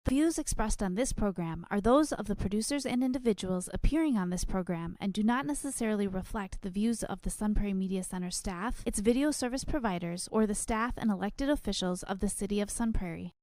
The views expressed on this program are those of the producers and individuals appearing on this program and do not necessarily reflect the views of the Sun Prairie Media Center staff, its video service providers, or the staff and elected officials of the City of Sun Prairie.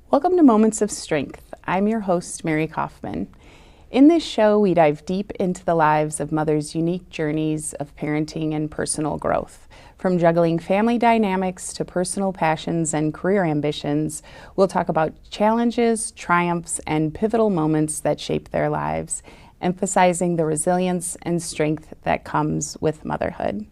Welcome to Moments of Strength. I'm your host, Mary Kaufman. In this show, we dive deep into the lives of mothers' unique journeys of parenting and personal growth. From juggling family dynamics to personal passions and career ambitions, we'll talk about challenges, triumphs, and pivotal moments that shape their lives, emphasizing the resilience and strength that comes with motherhood.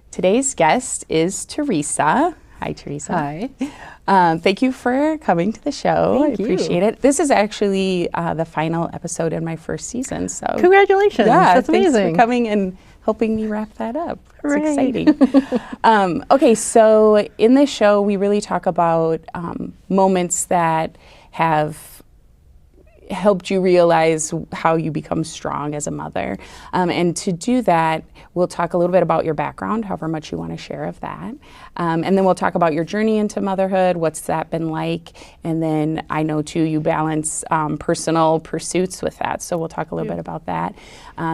Today's guest is Theresa. Hi, Theresa. Hi. Thank you for coming to the show. Thank I appreciate it. This is actually the final episode in my first season. So congratulations. Yeah, that's amazing. Thanks for coming and helping me wrap that up. Hooray. It's exciting. Okay, so in this show, we really talk about moments that have helped you realize how you become strong as a mother. And to do that, we'll talk a little bit about your background, however much you want to share of that. And then we'll talk about your journey into motherhood, what's that been like. And then I know too, you balance personal pursuits with that. So we'll talk a little bit about that.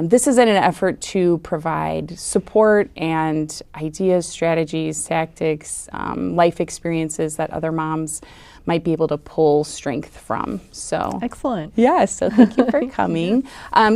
This is in an effort to provide support and ideas, strategies, tactics, life experiences that other moms might be able to pull strength from. So excellent. Yeah, so thank you for coming.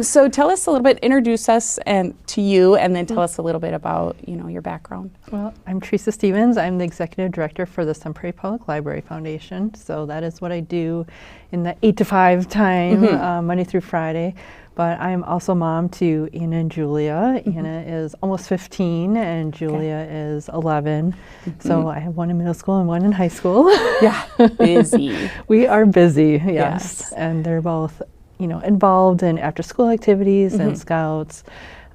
So tell us a little bit, introduce us and to you, and then tell us a little bit about, your background. Well, I'm Theresa Stevens. I'm the executive director for the Sun Prairie Public Library Foundation. So that is what I do in the 8 to 5 time, Monday through Friday. But I'm also mom to Anna and Julia. Anna is almost 15 and Julia is 11. So I have one in middle school and one in high school. Yeah, busy. We are busy, yes. And they're both, involved in after school activities and scouts.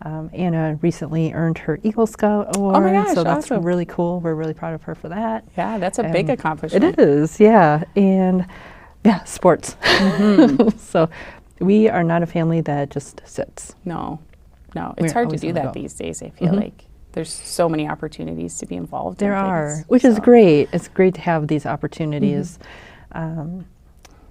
Anna recently earned her Eagle Scout Award. Oh my gosh, so that's awesome. Really cool. We're really proud of her for that. Yeah, that's a big accomplishment. It is, yeah. And yeah, sports. So we are not a family that just sits. No. It's hard to do that these days, I feel like. There's so many opportunities to be involved in There are, things, which is great. It's great to have these opportunities.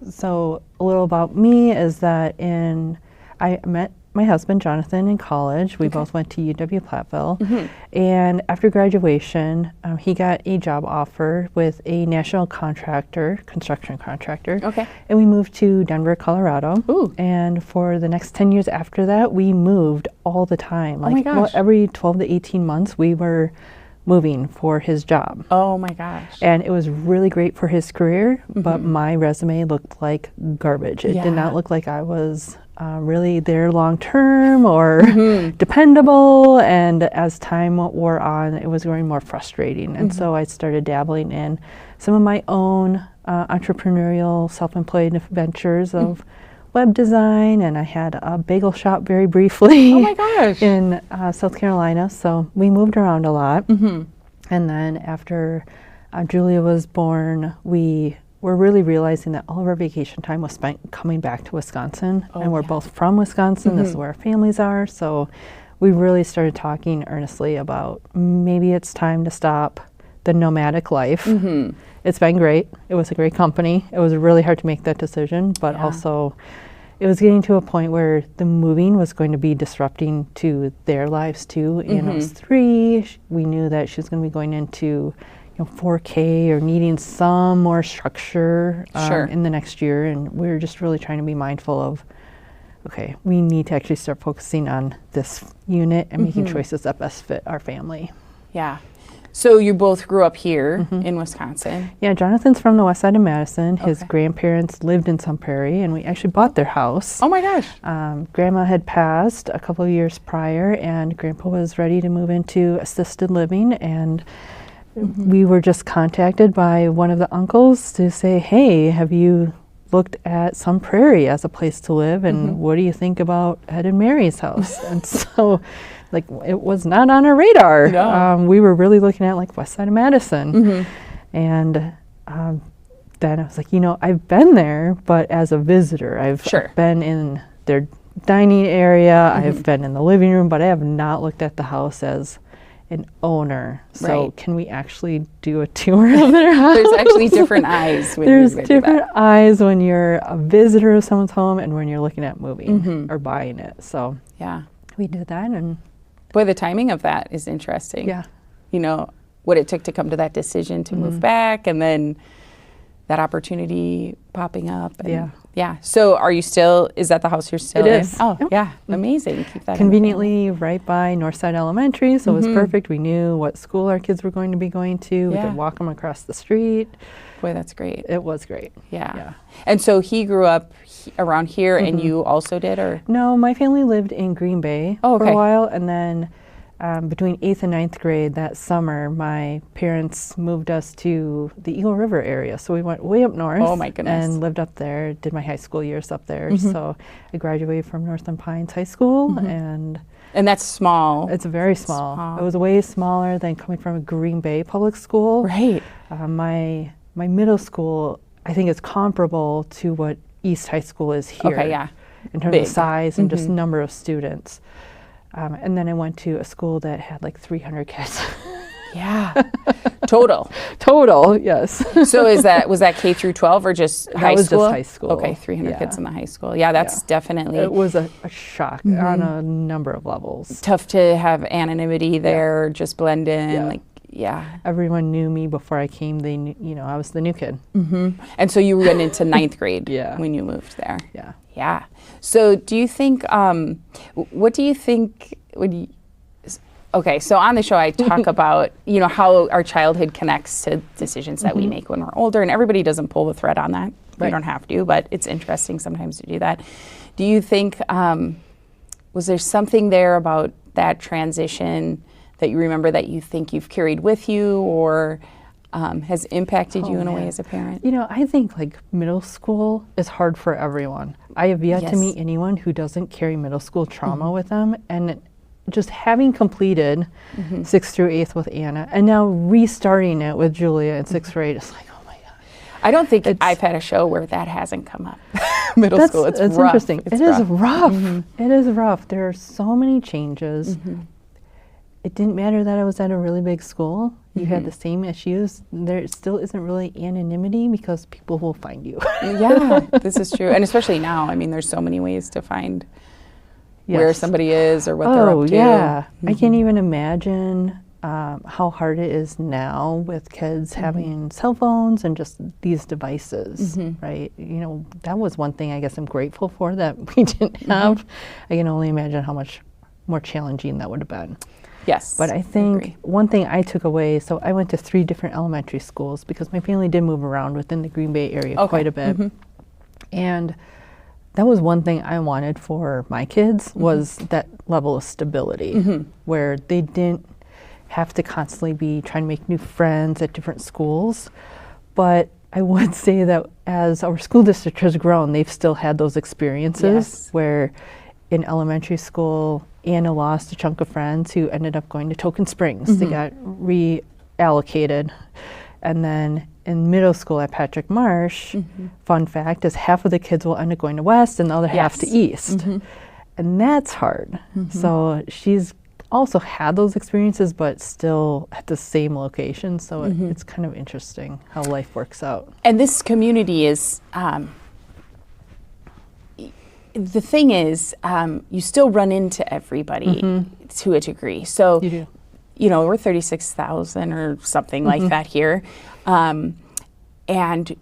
So a little about me is that I met my husband, Jonathan, in college. We both went to UW-Platteville. And after graduation, he got a job offer with a national construction contractor. Okay. And we moved to Denver, Colorado. Ooh. And for the next 10 years after that, we moved all the time. Oh my gosh. Every 12 to 18 months, we were moving for his job. Oh my gosh. And it was really great for his career, but my resume looked like garbage. It did not look like I was really there long term or dependable. And as time wore on, it was growing more frustrating. And so I started dabbling in some of my own entrepreneurial, self-employed ventures of web design, and I had a bagel shop very briefly. Oh my gosh. In South Carolina. So we moved around a lot. And then after Julia was born, we were really realizing that all of our vacation time was spent coming back to Wisconsin. And we're both from Wisconsin. This is where our families are. So we really started talking earnestly about maybe it's time to stop the nomadic life. It's been great. It was a great company. It was really hard to make that decision, but also it was getting to a point where the moving was going to be disrupting to their lives too. Anna was 3. We knew that she was going to be going into 4K or needing some more structure in the next year. And we were just really trying to be mindful of, okay, we need to actually start focusing on this unit and making choices that best fit our family. Yeah. So you both grew up here in Wisconsin. Yeah, Jonathan's from the west side of Madison. His Okay. grandparents lived in Sun Prairie, and we actually bought their house. Oh my gosh. Grandma had passed a couple of years prior, and Grandpa was ready to move into assisted living, and we were just contacted by one of the uncles to say, hey, have you looked at Sun Prairie as a place to live, and what do you think about Ed and Mary's house? And so, like, it was not on our radar. No. We were really looking at, like, west side of Madison. And then I was like, I've been there, but as a visitor. I've been in their dining area, I've been in the living room, but I have not looked at the house as an owner. So can we actually do a tour of their house? There's actually different eyes. When There's you do different that. eyes when you're a visitor of someone's home and when you're looking at moving or buying it. So Yeah. we did that, and Boy, the timing of that is interesting. yeah. You know, what it took to come to that decision to move back, and then that opportunity popping up. And Yeah. Yeah. So are you still, is that the house you're still It in? is. Oh, Yep. yeah. Amazing. Keep that in the Conveniently right by Northside Elementary, so it was perfect. We knew what school our kids were going to be going to. We Yeah. could walk them across the street. Boy, that's great. It was great. Yeah. Yeah. And so he grew up around here, and you also did, or? No, my family lived in Green Bay Oh, for okay. a while, and then between 8th and 9th grade that summer, my parents moved us to the Eagle River area. So we went way up north. Oh, my goodness. And lived up there, did my high school years up there. So I graduated from Northland Pines High School, and And that's small. it's very small. Small. It was way smaller than coming from a Green Bay public school. Right. My middle school, I think, is comparable to what East High School is here. Okay, yeah. In terms Big. of size and just number of students. And then I went to a school that had like 300 kids. Yeah. Total. Total, yes. So was that K through 12 or just high was school? just high school. Okay, 300 Yeah. kids in the high school. Yeah, that's definitely It was a shock on a number of levels. tough to have anonymity there, just blend in. Yeah. Like, yeah. Everyone knew me before I came. They knew, I was the new kid. And so you went into ninth grade Yeah. when you moved there. Yeah. Yeah. So do you think, what do you think would you, okay, so on the show I talk about, how our childhood connects to decisions that we make when we're older, and everybody doesn't pull the thread on that. You Right. don't have to, but it's interesting sometimes to do that. Do you think, was there something there about that transition that you remember that you think you've carried with you, or has impacted you in a way man. as a parent? I think like middle school is hard for everyone. I have yet to Yes. meet anyone who doesn't carry middle school trauma with them. And just having completed 6th through 8th with Anna and now restarting it with Julia in 6th grade, it's like, oh my God. I don't think It's- I've had a show where that hasn't come up. Middle school, it's rough. interesting. It's It is rough. rough. It is rough. There are so many changes. It didn't matter that I was at a really big school. You had the same issues. There still isn't really anonymity because people will find you. Yeah, this is true. And especially now, I mean, there's so many ways to find where Yes. somebody is or what they're up to. Yeah. I can't even imagine how hard it is now with kids having cell phones and just these devices, right? That was one thing I guess I'm grateful for that we didn't have. I can only imagine how much more challenging that would have been. Yes. But I think agree. one thing I took away, so I went to 3 different elementary schools because my family did move around within the Green Bay area Okay. quite a bit. And that was one thing I wanted for my kids was that level of stability where they didn't have to constantly be trying to make new friends at different schools. But I would say that as our school district has grown, they've still had those experiences Yes. where in elementary school, Anna lost a chunk of friends who ended up going to Token Springs. They got reallocated. And then in middle school at Patrick Marsh, fun fact is half of the kids will end up going to West and the other half to Yes. East. And that's hard. So she's also had those experiences, but still at the same location. So it's kind of interesting how life works out. And this community is, the thing is, you still run into everybody to a degree. So, You do. we're 36,000 or something like that here. And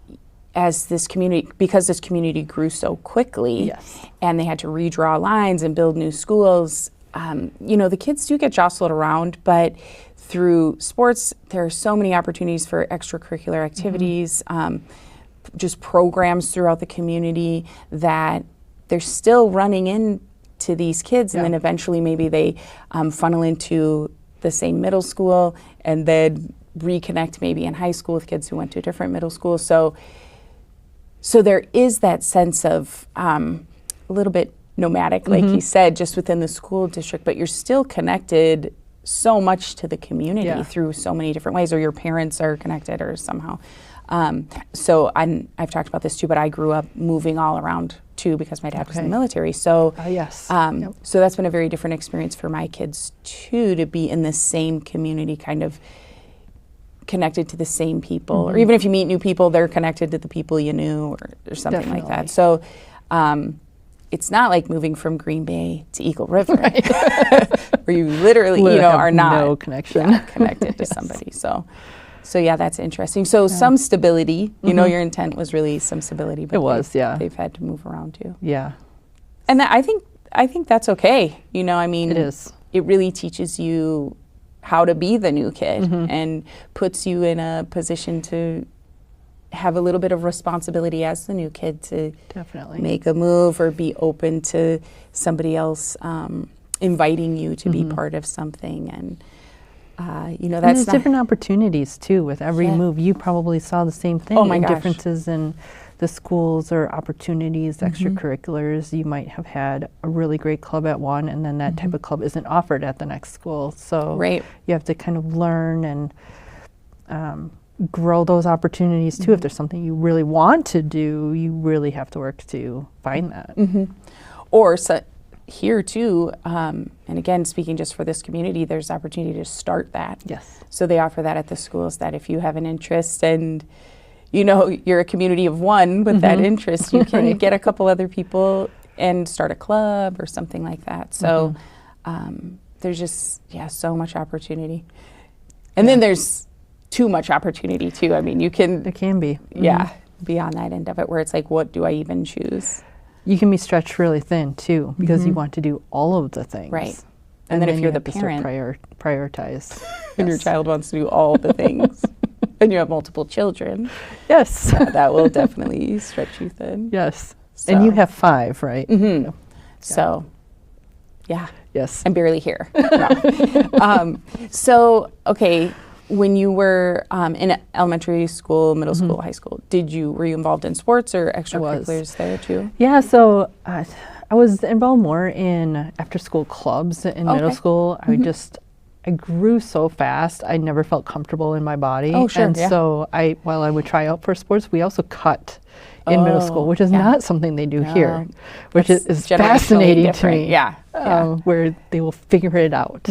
as this community, because this community grew so quickly Yes. and they had to redraw lines and build new schools, the kids do get jostled around, but through sports, there are so many opportunities for extracurricular activities, just programs throughout the community that they're still running into these kids, and then eventually maybe they funnel into the same middle school and then reconnect maybe in high school with kids who went to a different middle school. So there is that sense of a little bit nomadic, like you said, just within the school district, but you're still connected so much to the community through so many different ways, or your parents are connected or somehow. So I've talked about this too, but I grew up moving all around too because my dad was in the military. So so that's been a very different experience for my kids too, to be in the same community, kind of connected to the same people, or even if you meet new people, they're connected to the people you knew, or something like that. So it's not like moving from Green Bay to Eagle River, where you literally are not no connection connected to somebody. So yeah, that's interesting. So some stability, your intent was really some stability, but they've had to move around too. Yeah. And I think that's okay. I mean, it is. It really teaches you how to be the new kid and puts you in a position to have a little bit of responsibility as the new kid to make a move or be open to somebody else inviting you to be part of something. And that's different opportunities too with every move. You probably saw the same thing. Oh my gosh. Differences in the schools or opportunities, extracurriculars. You might have had a really great club at one, and then that type of club isn't offered at the next school. So you have to kind of learn and grow those opportunities too. If there's something you really want to do, you really have to work to find that. Or here too, and again, speaking just for this community, there's opportunity to start that. Yes. So they offer that at the schools, that if you have an interest and you're a community of one with that interest, you can get a couple other people and start a club or something like that. So there's just, so much opportunity. And then there's too much opportunity too. I mean, there can be. Be on that end of it where it's like, what do I even choose? You can be stretched really thin too, because you want to do all of the things. Right. And then if you're the parent, prioritize. And your child wants to do all the things, and you have multiple children. Yes. That will definitely stretch you thin. Yes. So. And you have 5, right? So, yeah. Yes. I'm barely here. No. When you were in elementary school, middle school, high school, were you involved in sports or extracurriculars there too? Yeah, so I was involved more in after-school clubs in middle school. I grew so fast, I never felt comfortable in my body. Oh, sure. And so while I would try out for sports, we also cut in middle school, which is not something they do here, which is fascinating to me. Where they will figure it out.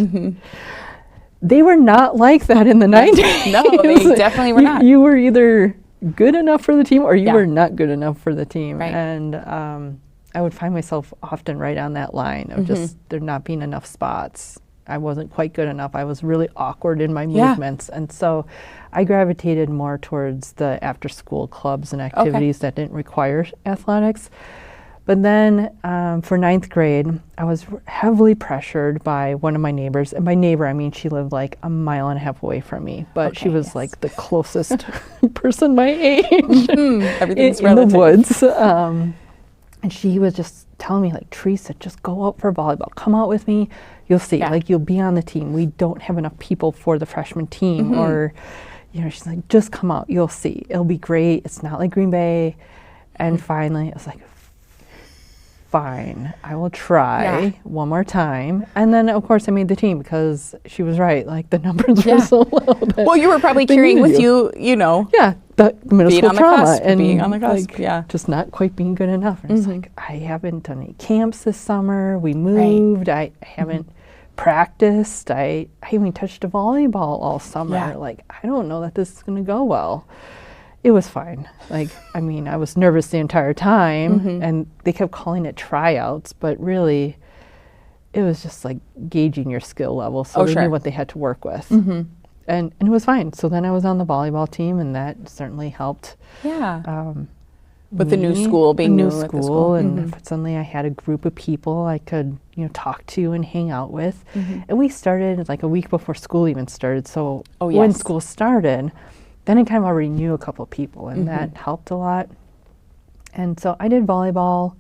They were not like that in the 90s. No, they definitely were not. You were either good enough for the team or you were not good enough for the team. Right. And I would find myself often right on that line of just there not being enough spots. I wasn't quite good enough. I was really awkward in my movements. And so I gravitated more towards the after-school clubs and activities that didn't require athletics. But then for 9th grade, I was heavily pressured by one of my neighbors. And by neighbor, I mean she lived like a mile and a half away from me. But she was like the closest person my age Everything's in the woods. And she was just telling me, like, Theresa, just go out for volleyball. Come out with me. You'll see. Like, you'll be on the team. We don't have enough people for the freshman team. Or, she's like, just come out. You'll see. It'll be great. It's not like Green Bay. And finally, I was like, fine, I will try one more time. And then, of course, I made the team because she was right. Like, the numbers were so low. Well, you were probably carrying with you, the middle school trauma. And being on the cusp, just not quite being good enough. And it's like, I haven't done any camps this summer. We moved. I haven't practiced. I haven't touched a volleyball all summer. Like, I don't know that this is going to go well. It was fine. Like, I mean, I was nervous the entire time, and they kept calling it tryouts, but really, it was just like gauging your skill level, so they knew what they had to work with. And it was fine. So then I was on the volleyball team, and that certainly helped. With the new school being new school, and suddenly I had a group of people I could talk to and hang out with. And we started like a week before school even started. So when yes. school started, then I kind of already knew a couple people, and that helped a lot. And so I did volleyball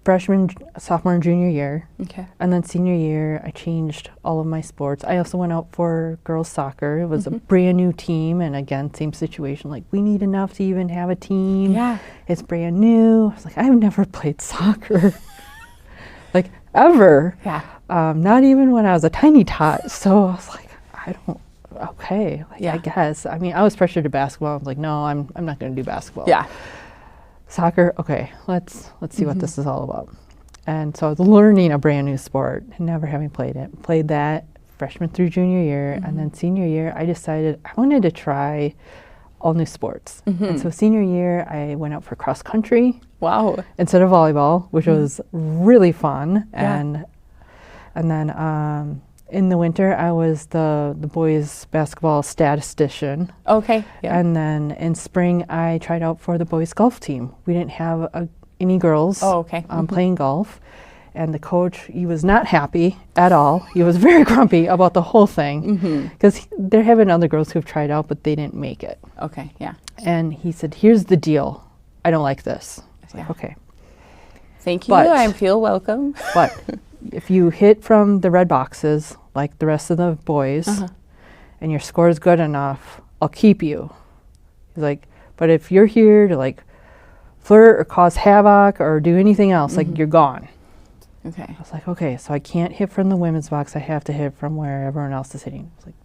freshman, sophomore, and junior year. Okay. And then senior year, I changed all of my sports. I also went out for girls soccer. It was a brand new team, and again, same situation. Like, we need enough to even have a team. Yeah. It's brand new. I was like, I've never played soccer, like, ever. Yeah. Not even when I was a tiny tot. So I was like, okay, like, I guess. I mean, I was pressured to basketball. I was like, no, I'm not going to do basketball. Yeah. Soccer, okay, let's see what this is all about. And so I was learning a brand new sport, never having played it. Played that freshman through junior year, and then senior year, I decided I wanted to try all new sports. And so senior year, I went out for cross country. Wow. Instead of volleyball, which was really fun. And then in the winter, I was the boys' basketball statistician. Okay. Yeah. And then in spring, I tried out for the boys' golf team. We didn't have any girls playing golf. And the coach, he was not happy at all. He was very grumpy about the whole thing. Because there have been other girls who've tried out, but they didn't make it. Okay, yeah. And he said, here's the deal. I don't like this. I was like, okay. Thank you. I feel welcome. But if you hit from the red boxes, like the rest of the boys, and your score is good enough, I'll keep you. He's like, but if you're here to like flirt or cause havoc or do anything else, like, you're gone. Okay. I was like, okay, so I can't hit from the women's box. I have to hit from where everyone else is hitting. I was like,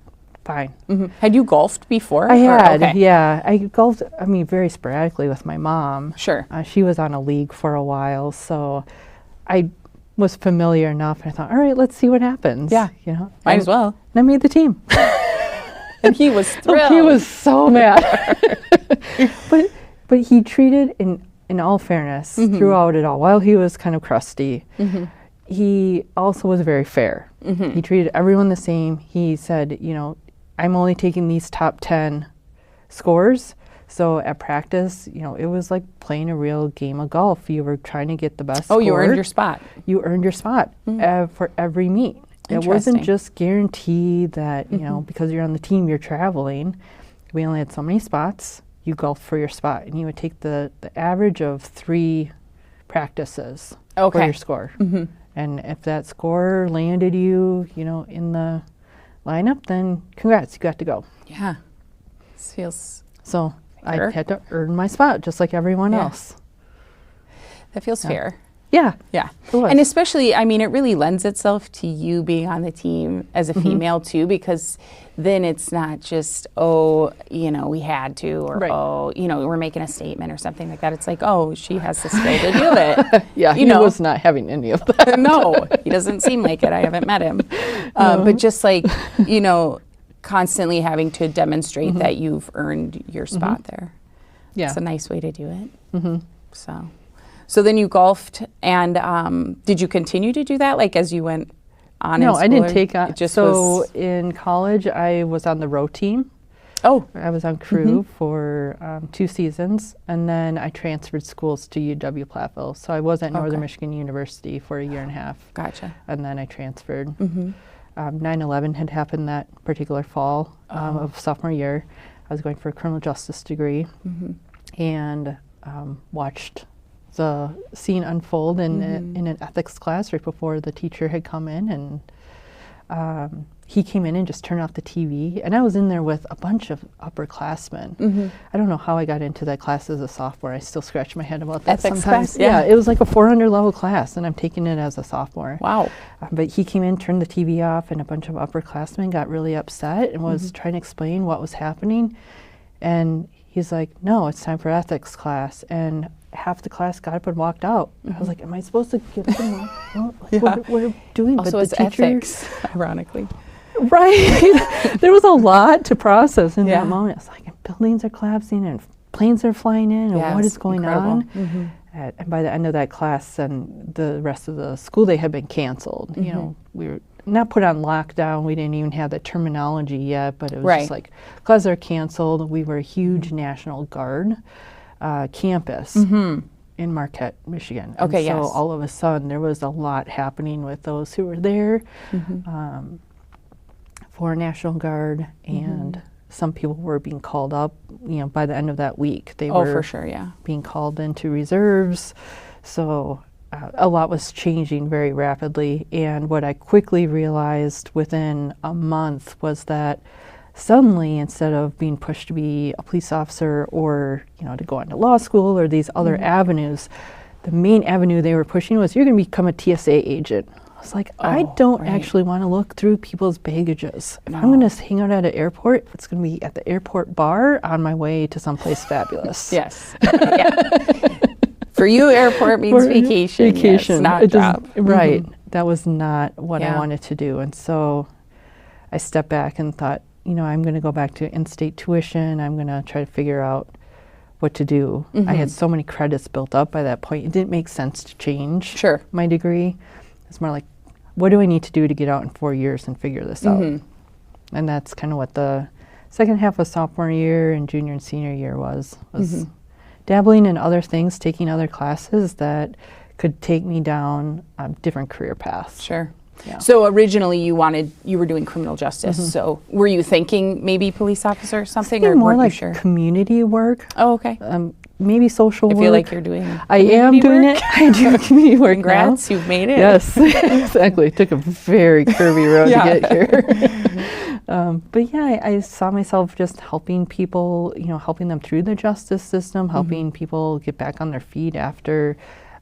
fine. Had you golfed before? I had, yeah. I golfed, very sporadically with my mom. Sure. She was on a league for a while, so I was familiar enough, and I thought, all right, let's see what happens. Yeah. Might as well. And I made the team. And he was thrilled. He was so mad. But he treated, in all fairness, throughout it all, while he was kind of crusty, he also was very fair. He treated everyone the same. He said, I'm only taking these top 10 scores. So at practice, it was like playing a real game of golf. You were trying to get the best score. You earned your spot. You earned your spot for every meet. It wasn't just guaranteed that, because you're on the team, you're traveling. We only had so many spots. You golf for your spot. And you would take the average of 3 practices for your score. And if that score landed you, in the lineup, then congrats, you got to go. Yeah. This feels so fair. I had to earn my spot just like everyone else. That feels fair. Yeah. Yeah. And especially, it really lends itself to you being on the team as a female too, because then it's not just, we had to, or, we're making a statement or something like that. It's like, she has the skill to do it. Yeah, he was not having any of that. No, he doesn't seem like it. I haven't met him. But just like, constantly having to demonstrate that you've earned your spot there. Yeah. It's a nice way to do it. So then you golfed, and did you continue to do that, like as you went on? No, in school, I didn't take on. So in college, I was on the row team. Oh. I was on crew for 2 seasons, and then I transferred schools to UW-Platteville. So I was at Northern Michigan University for a year and a half. Gotcha. And then I transferred. 9/11 had happened that particular fall of sophomore year. I was going for a criminal justice degree, and watched the scene unfold in an ethics class right before the teacher had come in, and he came in and just turned off the TV, and I was in there with a bunch of upperclassmen. I don't know how I got into that class as a sophomore. I still scratch my head about that ethics sometimes. Class? Yeah, it was like a 400 level class, and I'm taking it as a sophomore. Wow. But he came in, turned the TV off, and a bunch of upperclassmen got really upset and was trying to explain what was happening, and he's like, no, it's time for ethics class. And half the class got up and walked out. I was like, am I supposed to give them what are we doing? Also, but it's the teacher, ethics, ironically. Right. There was a lot to process in that moment. It's like buildings are collapsing and planes are flying in, and what is going on? And by the end of that class, and the rest of the school day had been canceled. We were not put on lockdown. We didn't even have the terminology yet, but it was just like, classes are canceled. We were a huge National Guard campus. in Marquette, Michigan. Okay, and so yes. all of a sudden there was a lot happening with those who were there for National Guard, and some people were being called up. By the end of that week, they were for sure, yeah. being called into reserves. So a lot was changing very rapidly. And what I quickly realized within a month was that suddenly, instead of being pushed to be a police officer or, to go on to law school or these other avenues, the main avenue they were pushing was, you're going to become a TSA agent. I was like, I don't actually want to look through people's baggages. If I'm going to hang out at an airport, it's going to be at the airport bar on my way to someplace fabulous. Yes. Yeah. For you, airport means vacation. Vacation. Yes, not job. Right. That was not what I wanted to do. And so I stepped back and thought, I'm going to go back to in-state tuition. I'm going to try to figure out what to do. I had so many credits built up by that point. It didn't make sense to change my degree. It's more like, what do I need to do to get out in 4 years and figure this out? And that's kind of what the second half of sophomore year and junior and senior year was dabbling in other things, taking other classes that could take me down different career paths. Sure. Yeah. So originally you were doing criminal justice. So were you thinking maybe police officer or something, or more weren't like you sure? community work? Oh, okay. Maybe social work. I feel like you're doing I am doing work. it. I do community work Congrats, now. you've made it. Yes, exactly. Took a very curvy road to get here. But yeah, I saw myself just helping people, helping them through the justice system, helping people get back on their feet after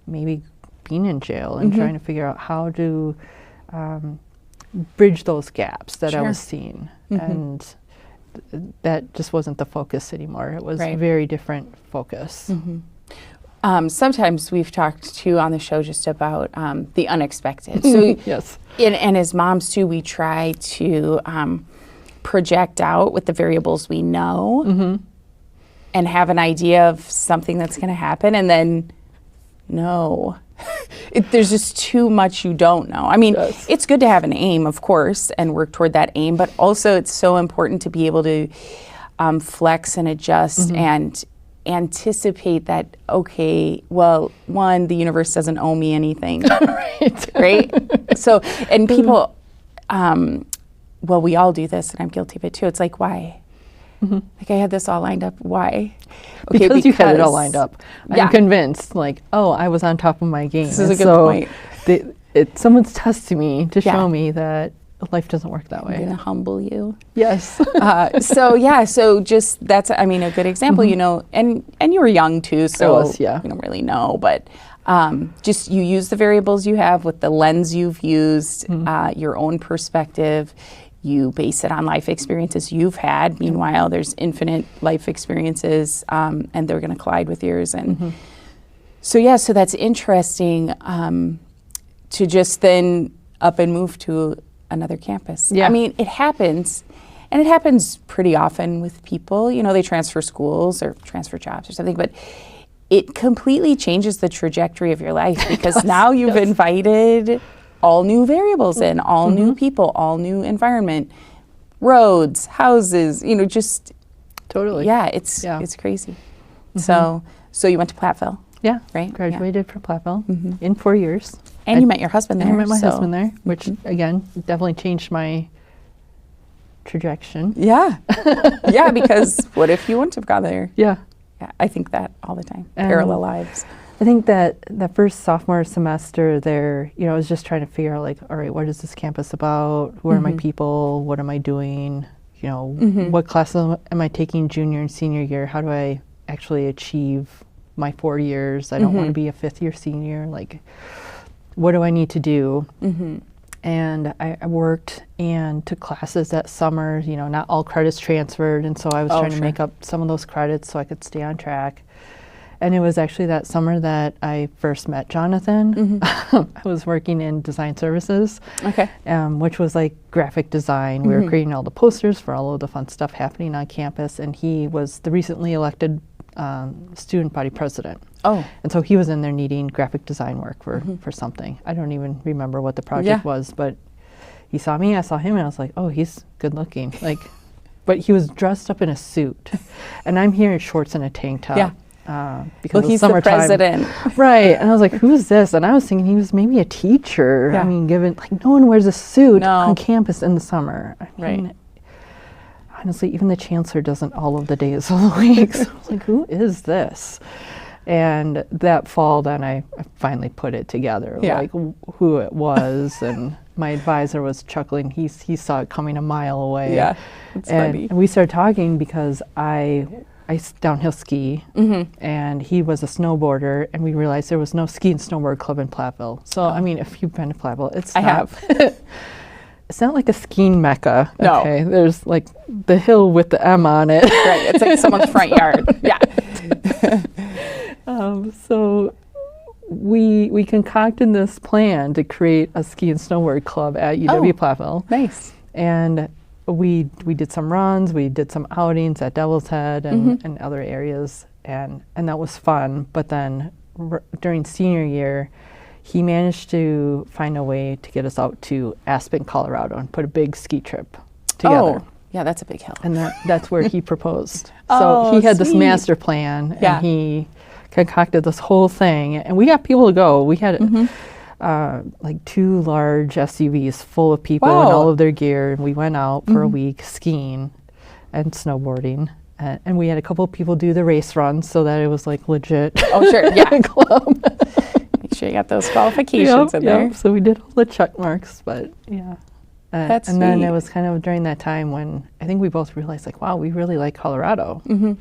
maybe being in jail, and trying to figure out how to bridge those gaps that I was seeing. And that just wasn't the focus anymore. It was a very different focus. Sometimes we've talked too on the show just about the unexpected. So yes. And as moms too, we try to project out with the variables we know and have an idea of something that's going to happen, and then no. There's just too much you don't know. I mean, it's good to have an aim, of course, and work toward that aim, but also it's so important to be able to flex and adjust and anticipate that, okay, well, one, the universe doesn't owe me anything, right? So, and people, well, we all do this, and I'm guilty of it too. It's like, why? Like, I had this all lined up. Why? Okay, because you had it all lined up. I'm convinced, I was on top of my game. This is a good point. Someone's testing me to show me that life doesn't work that way. I'm going to humble you. Yes. So just that's, a good example, and you were young too, so you don't really know, but just you use the variables you have with the lens you've used, your own perspective. You base it on life experiences you've had. Meanwhile, there's infinite life experiences, and they're going to collide with yours. And so that's interesting to just then up and move to another campus. Yeah. I mean, it happens, and it happens pretty often with people. They transfer schools or transfer jobs or something, but it completely changes the trajectory of your life because now you've invited all new variables in, all new people, all new environment, roads, houses, just totally. Yeah, it's crazy. So you went to Platteville. Yeah, right. Graduated from Platteville in 4 years, and you met your husband there. I met my husband there, which again definitely changed my trajectory. Yeah, yeah. Because what if you wouldn't have gone there? Yeah, I think that all the time. Parallel lives. I think that first sophomore semester there, I was just trying to figure out, all right, what is this campus about? Who are my people? What am I doing? What classes am I taking junior and senior year? How do I actually achieve my 4 years? I don't want to be a fifth year senior. What do I need to do? And I worked and took classes that summer. Not all credits transferred, and so I was trying to make up some of those credits so I could stay on track. And it was actually that summer that I first met Jonathan. I was working in design services, which was like graphic design. We were creating all the posters for all of the fun stuff happening on campus, and he was the recently elected student body president. Oh. And so he was in there needing graphic design work for something. I don't even remember what the project was, but he saw me, I saw him, and I was like, oh, he's good looking. But he was dressed up in a suit, and I'm here in shorts and a tank top. Yeah. because Well, it was he's the summertime. president. Right. And I was like, who's this? And I was thinking he was maybe a teacher. Yeah. I mean, given, like, no one wears a suit No. on campus in the summer. I Right. mean, honestly, even the chancellor doesn't all of the days of the week. So I was like, who is this? And that fall, then I finally put it together, Yeah. like who it was. And my advisor was chuckling. He saw it coming a mile away. Yeah, it's funny. And we started talking because I downhill ski, and he was a snowboarder, and we realized there was no ski and snowboard club in Platteville. So, I mean, if you've been to Platteville, it's I not, have. it's not like a skiing mecca. No. Okay, there's like the hill with the M on it. Right, it's like someone's front yard. Yeah. So we concocted this plan to create a ski and snowboard club at UW Platteville. Nice. And we did some runs, we did some outings at Devil's Head and other areas, and that was fun. But then during senior year, he managed to find a way to get us out to Aspen, Colorado, and put a big ski trip together. Oh, yeah, that's a big hill. And that's where he proposed. Oh, So he had this sweet. master plan, Yeah. and he concocted this whole thing, and we got people to go. We had like 2 large SUVs full of people and Wow. all of their gear, and we went out for a week skiing and snowboarding, and we had a couple of people do the race runs so that it was like legit. Oh, sure, yeah. club. Make sure you got those qualifications in there. So we did all the check marks, but yeah. That's and then sweet. it was kind of during that time when I think we both realized, like, wow, we really like Colorado. And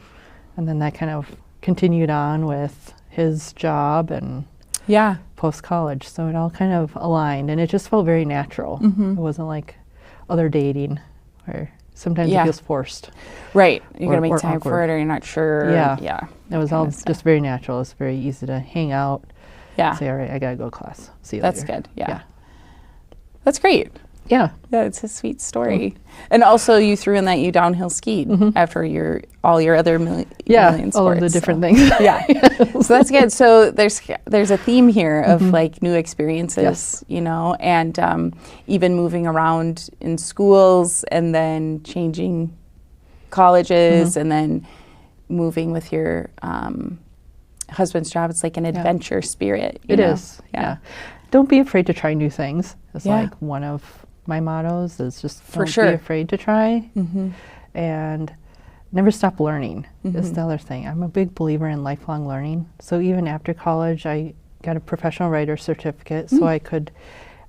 then that kind of continued on with his job and Yeah. post-college. So it all kind of aligned, and it just felt very natural. It wasn't like other dating where sometimes Yeah. it feels forced. Right. You got to Or make time for awkward. it or you're not sure. Yeah. Yeah. It was Kinda all stuff. just very natural. It's very easy to hang out, Yeah. say, all right, I got to go to class. See you That's later. good. Yeah. Yeah. That's great. Yeah. Yeah, it's a sweet story. And also you threw in that you downhill skied after all your other million sports. all of the different things. Yeah. So that's good. So there's a theme here of like new experiences, Yes. you know, and even moving around in schools and then changing colleges and then moving with your husband's job. It's like an adventure spirit. It know? is. Yeah. Don't be afraid to try new things. It's Yeah. like one of my mottos is just For don't sure. be afraid to try and never stop learning is the other thing. I'm a big believer in lifelong learning. So even after college, I got a professional writer certificate so I could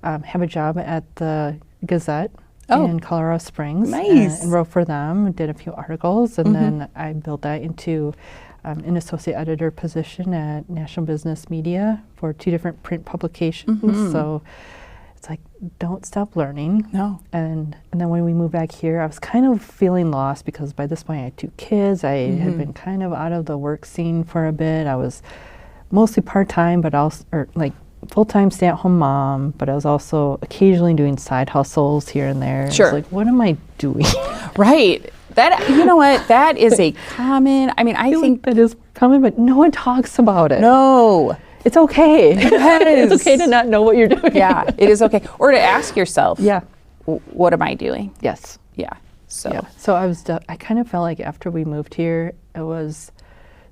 have a job at the Gazette in Colorado Springs. Nice. And wrote for them, did a few articles, and then I built that into an associate editor position at National Business Media for 2 different print publications. So it's like, don't stop learning. No. And then when we moved back here, I was kind of feeling lost because by this point I had 2 kids. I had been kind of out of the work scene for a bit. I was mostly part-time, but also, or like full-time stay-at-home mom, but I was also occasionally doing side hustles here and there. Sure. I was like, what am I doing? Right. That, you know what, that is a common, I mean, I think, that is common, but no one talks about it. no. It's okay. Yes. It's okay to not know what you're doing. Yeah, it is okay. Or to ask yourself, Yeah. What am I doing? Yes. Yeah. So, Yeah. So I kind of felt like after we moved here, it was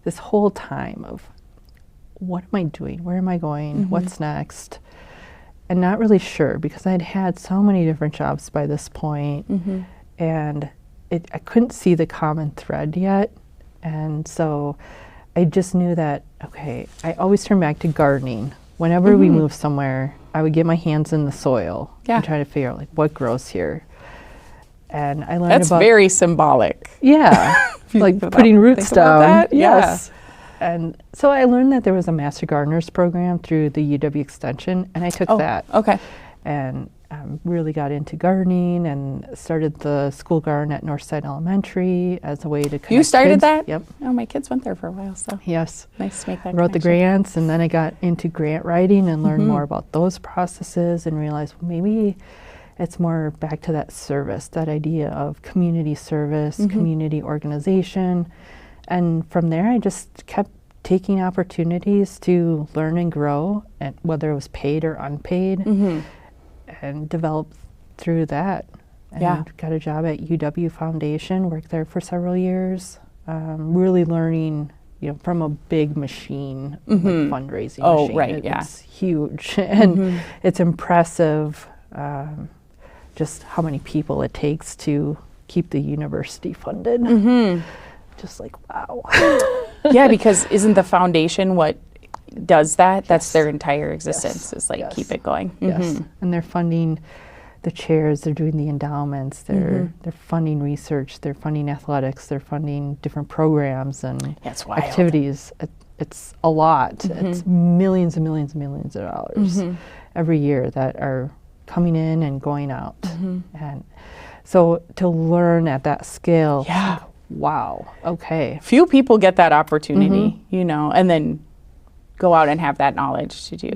this whole time of what am I doing? Where am I going? What's next? And not really sure because I'd had so many different jobs by this point, and I couldn't see the common thread yet. And so I just knew that, okay, I always turn back to gardening. Whenever we moved somewhere, I would get my hands in the soil and try to figure out like what grows here. And I learned that's about very symbolic. yeah, like think putting about- roots think about down. that? Yeah. Yes. And so I learned that there was a Master Gardeners program through the UW Extension, and I took that. Okay. And really got into gardening and started the school garden at Northside Elementary as a way to connect You started kids. that? Yep. Oh, my kids went there for a while, so Yes. nice to make that Wrote the connection. grants, and then I got into grant writing and learned more about those processes and realized, well, maybe it's more back to that service, that idea of community service, community organization. And from there, I just kept taking opportunities to learn and grow, and whether it was paid or unpaid, and developed through that. And Yeah. got a job at UW Foundation, worked there for several years, really learning, from a big machine, like fundraising machine. Right, It's huge. And it's impressive just how many people it takes to keep the university funded. Just like, wow. Yeah, because isn't the foundation what does that? That's their entire existence, is like keep it going. Yes, and they're funding the chairs, they're doing the endowments, they're funding research, they're funding athletics, they're funding different programs and activities. It's a lot. It's millions and millions and millions of dollars every year that are coming in and going out. And so to learn at that scale, wow, okay. Few people get that opportunity, and then go out and have that knowledge to do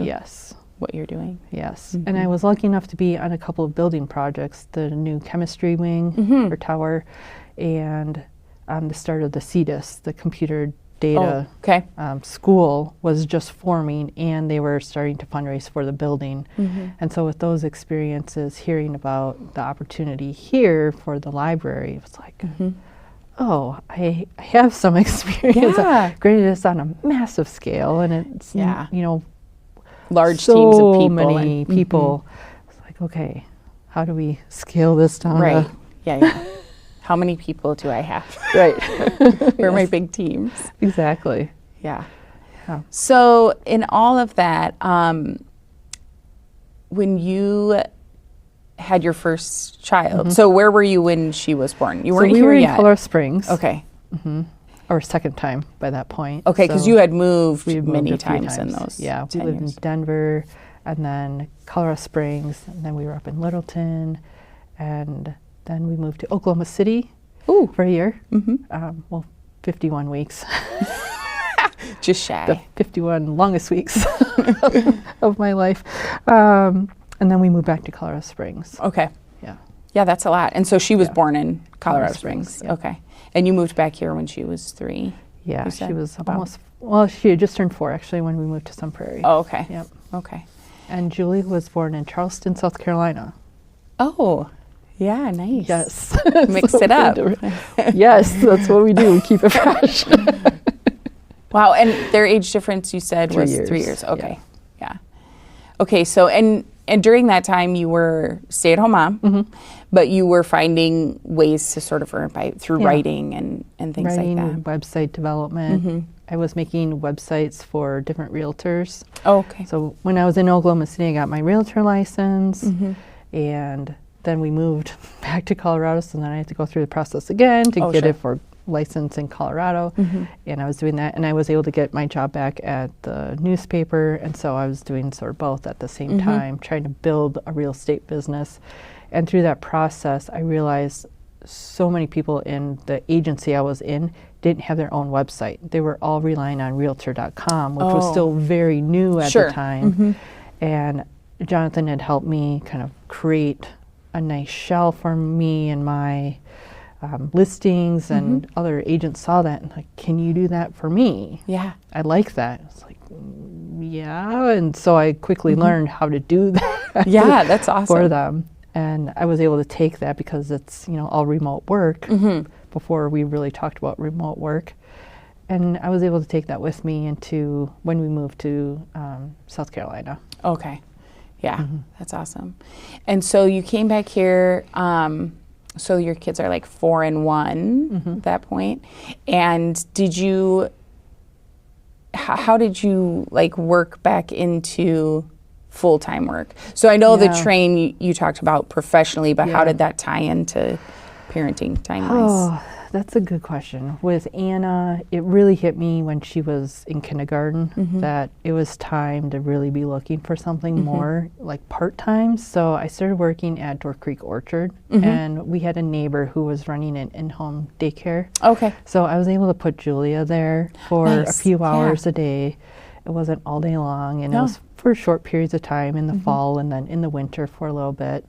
what you're doing. Yes, and I was lucky enough to be on a couple of building projects, the new chemistry wing or tower, and the start of the CDIS, the computer data school was just forming, and they were starting to fundraise for the building. And so with those experiences, hearing about the opportunity here for the library, it was like, oh, I have some experience. Granted, it's on a massive scale, and it's, large so teams of people. Many people. It's like, okay, how do we scale this down? Right. How many people do I have? Right. Where are my big teams? Exactly. Yeah. So in all of that, when you had your first child, so where were you when she was born? You weren't we here were in yet. Colorado Springs. Okay. Our second time by that point. Okay, because So you had moved we had many moved a few times in those. Yeah, we 10 lived years. in Denver, and then Colorado Springs, and then we were up in Littleton, and then we moved to Oklahoma City for a year. 51 weeks. Just shy. The 51 longest weeks of my life. And then we moved back to Colorado Springs. Okay. Yeah. Yeah, that's a lot. And so she was born in Colorado Springs. Yeah. Okay. And you moved back here when she was 3? Yeah, you she said? was About- she had just turned 4 actually when we moved to Sun Prairie. Oh, okay. Yep. Okay. And Julie was born in Charleston, South Carolina. Oh, yeah, nice. Yes. Mix it up. Yes, that's what we do. We keep it fresh. Wow, and their age difference you said 3 was years. 3 years. Okay. Yeah. Okay, so and during that time you were stay-at-home mom, but you were finding ways to sort of earn by through writing and things Writing, like that. website development. I was making websites for different realtors. Oh, okay. So when I was in Oklahoma City, I got my realtor license, and then we moved back to Colorado, so then I had to go through the process again to get it for license in Colorado, and I was doing that, and I was able to get my job back at the newspaper, and so I was doing sort of both at the same time, trying to build a real estate business. And through that process, I realized so many people in the agency I was in didn't have their own website. They were all relying on Realtor.com, which was still very new at the time. And Jonathan had helped me kind of create a nice shell for me and my listings, and other agents saw that and like, can you do that for me? Yeah. I like that. It's like, yeah. And so I quickly learned how to do that. Yeah, that's awesome. For them. And I was able to take that because it's, all remote work before we really talked about remote work. And I was able to take that with me into when we moved to South Carolina. Okay. Yeah, that's awesome. And so you came back here, so your kids are like 4 and 1 at that point. And how did you like work back into full-time work? So I know the train you talked about professionally, but how did that tie into parenting time-wise? Oh, that's a good question. With Anna, it really hit me when she was in kindergarten that it was time to really be looking for something more like part-time. So I started working at Door Creek Orchard, and we had a neighbor who was running an in-home daycare. Okay. So I was able to put Julia there for a few hours a day. It wasn't all day long, and it was for short periods of time in the fall and then in the winter for a little bit.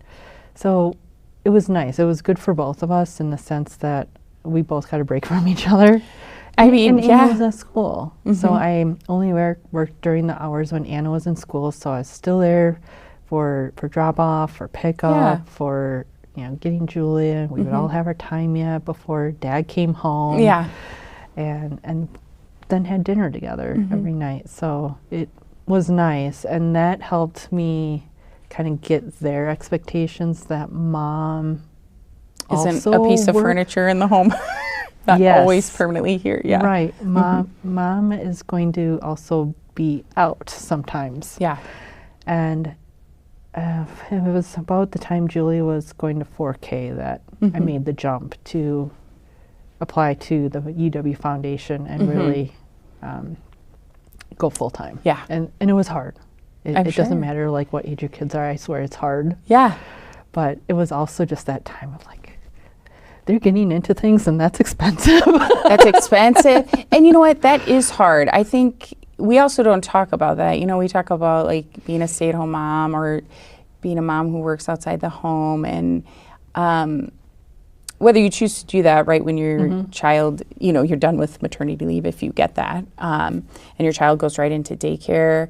So it was nice. It was good for both of us in the sense that we both got a break from each other. I mean, and Anna was at school. So I only worked during the hours when Anna was in school, so I was still there for drop-off, for pick-up, for getting Julia. We would all have our time yet before Dad came home. Yeah. And then had dinner together every night. So it was nice, and that helped me kind of get their expectations that mom isn't also a piece of furniture in the home. Not always permanently here. Yeah. Right. Mom is going to also be out sometimes. Yeah. And it was about the time Julia was going to 4K that I made the jump to apply to the UW Foundation and really go full time. Yeah. And it was hard. It sure. doesn't matter like what age your kids are. I swear it's hard. Yeah. But it was also just that time of like, they're getting into things and that's expensive. That's expensive. And you know what? That is hard. I think we also don't talk about that. You know, we talk about like being a stay-at-home mom or being a mom who works outside the home, and whether you choose to do that right when your child, you know, you're done with maternity leave if you get that, and your child goes right into daycare.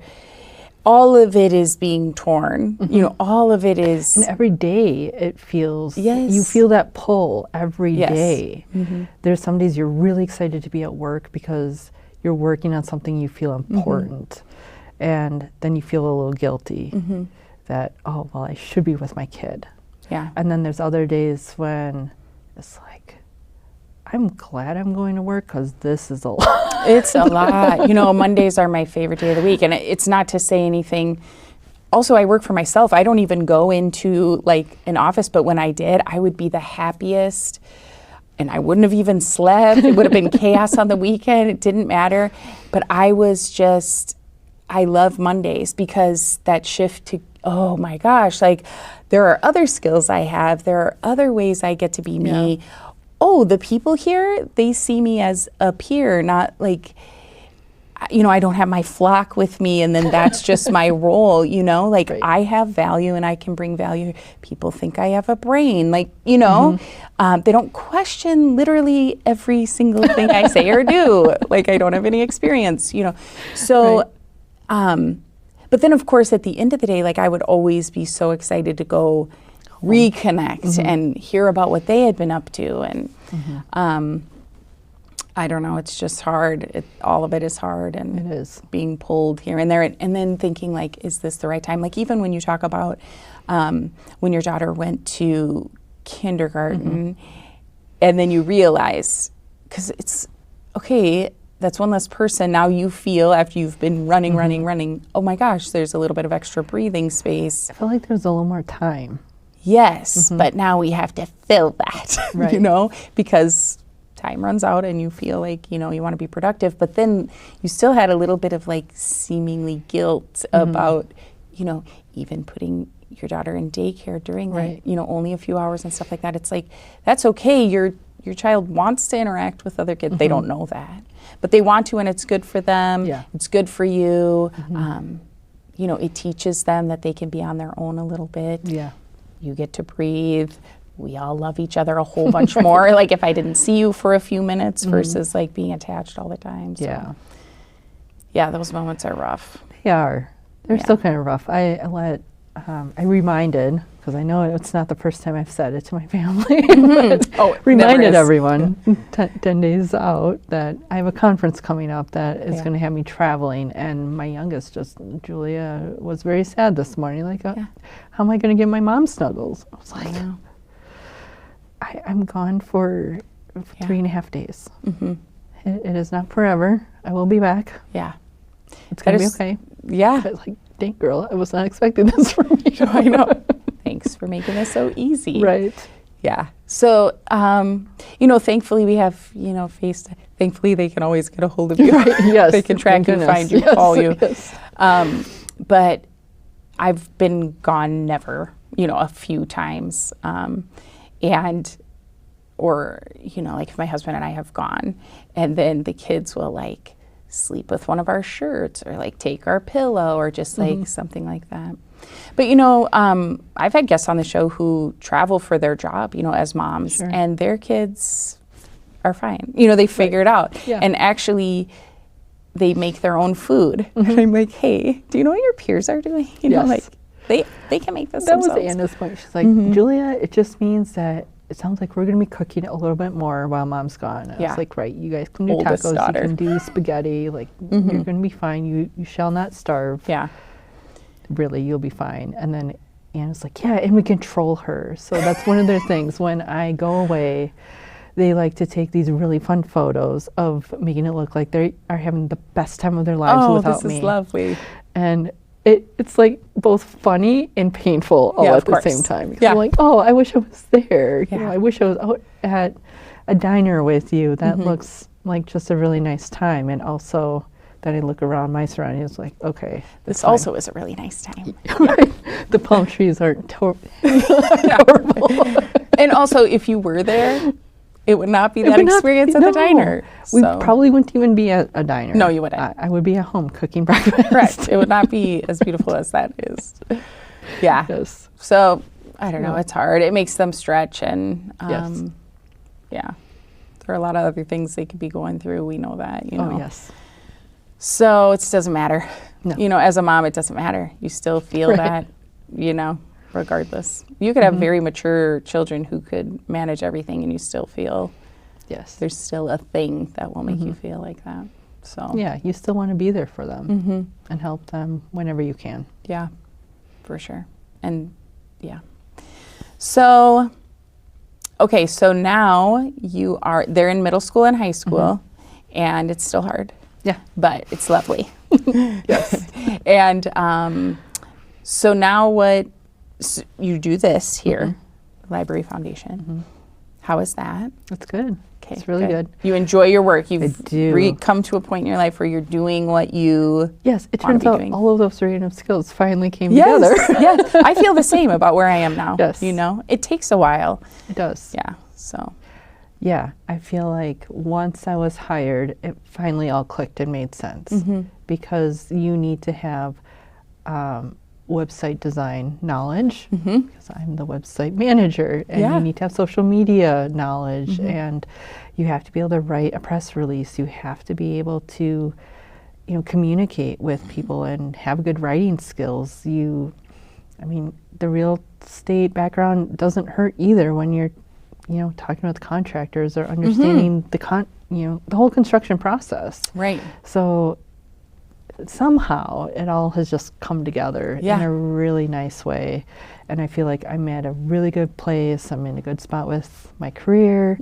All of it is being torn. You know, all of it is. And every day it feels, Yes. you feel that pull every Yes. day. There's some days you're really excited to be at work because you're working on something you feel important. And then you feel a little guilty that, oh, well, I should be with my kid. Yeah. And then there's other days when it's like, I'm glad I'm going to work because this is a lot. It's a lot. You know, Mondays are my favorite day of the week. And it's not to say anything. Also, I work for myself. I don't even go into like an office, but when I did, I would be the happiest. And I wouldn't have even slept. It would have been chaos on the weekend. It didn't matter. But I love Mondays because that shift to, oh my gosh, like there are other skills I have. There are other ways I get to be me. Oh, the people here, they see me as a peer, not like, you know, I don't have my flock with me and then that's just my role, you know, like I have value and I can bring value. People think I have a brain, like, you know, they don't question literally every single thing I say or do. Like I don't have any experience, you know. So, but then of course at the end of the day, like I would always be so excited to go reconnect and hear about what they had been up to. And I don't know, it's just hard. All of it is hard, and It is. being pulled here and there, and then thinking like, is this the right time? Like even when you talk about when your daughter went to kindergarten, and then you realize, because it's, okay, that's one less person. Now you feel after you've been running, oh my gosh, there's a little bit of extra breathing space. I feel like there's a little more time. Yes, but now we have to fill that, you know, because time runs out and you feel like, you know, you want to be productive, but then you still had a little bit of like seemingly guilt about, you know, even putting your daughter in daycare during like, you know, only a few hours and stuff like that. It's like, that's okay. Your child wants to interact with other kids. They don't know that, but they want to, and it's good for them. Yeah. It's good for you. You know, it teaches them that they can be on their own a little bit. Yeah. You get to breathe. We all love each other a whole bunch more. Like if I didn't see you for a few minutes versus like being attached all the time. So, yeah, those moments are rough. They are. They're still kind of rough. I reminded, because I know it's not the first time I've said it to my family, but reminded everyone 10 days out that I have a conference coming up that is going to have me traveling. And my youngest, Julia, was very sad this morning. Like, how am I going to get my mom snuggles? I was like, I'm gone for 3.5 days. It is not forever. I will be back. Yeah. It's going to be okay. Yeah. But like, dang girl, I was not expecting this from you. I know. Thanks for making this so easy. Right. Yeah. So, you know, thankfully we have, you know, thankfully they can always get a hold of you. Yes. They can track you, find you, call you. But I've been gone never, you know, a few times. Or, you know, like if my husband and I have gone and then the kids will like sleep with one of our shirts or like take our pillow or just like something like that. But, you know, I've had guests on the show who travel for their job, you know, as moms, and their kids are fine. You know, they figure it out. Yeah. And actually they make their own food. And I'm like, hey, do you know what your peers are doing? You know, like they can make this That themselves. was Anna's point. She's like, Julia, it just means that it sounds like we're going to be cooking a little bit more while Mom's gone. And I Yeah. was like, right, you guys can do Oldest tacos, daughter. you can do spaghetti, like you're going to be fine. You shall not starve. Yeah. Really, you'll be fine. And then Anna's like, yeah, and we control her. So that's one of their things. When I go away, they like to take these really fun photos of making it look like they are having the best time of their lives without me. This is lovely. And it's like both funny and painful all at the same time. Yeah. I'm like, oh, I wish I was there. You know, Yeah. I wish I was out at a diner with you. That looks like just a really nice time. And also then I look around my surroundings like, okay. This also is a really nice time. Right. The palm trees aren't horrible. And also, if you were there, it would not be that experience at the diner. We So. probably wouldn't even be at a diner. No, you wouldn't. I would be at home cooking breakfast. Correct. It would not be as beautiful as that is. Yeah. Yes. So, I don't know. It's hard. It makes them stretch. And, Yes. yeah. There are a lot of other things they could be going through. We know that, you know. Oh, yes. So, it doesn't matter. No. You know, as a mom, it doesn't matter. You still feel that, you know, regardless. You could have very mature children who could manage everything and you still feel Yes. there's still a thing that will make you feel like that. So, Yeah, you still want to be there for them and help them whenever you can. yeah, for sure. And yeah. So, okay, so now they're in middle school and high school and it's still hard. Yeah. But it's lovely. Yes. And so now you do this here, Library Foundation. How is that? That's good. Okay, It's really good. You enjoy your work. You've do. come to a point in your life where you're doing what you Yes, it wanna turns be out doing. all of those random skills finally came together. Yes. I feel the same about where I am now. Yes. You know, it takes a while. It does. Yeah. So, Yeah, I feel like once I was hired, it finally all clicked and made sense because you need to have website design knowledge because I'm the website manager, and you need to have social media knowledge, and you have to be able to write a press release. You have to be able to, you know, communicate with people and have good writing skills. I mean, the real estate background doesn't hurt either when you're, you know, talking with contractors or understanding the whole construction process. right. So somehow it all has just come together in a really nice way. And I feel like I'm at a really good place. I'm in a good spot with my career.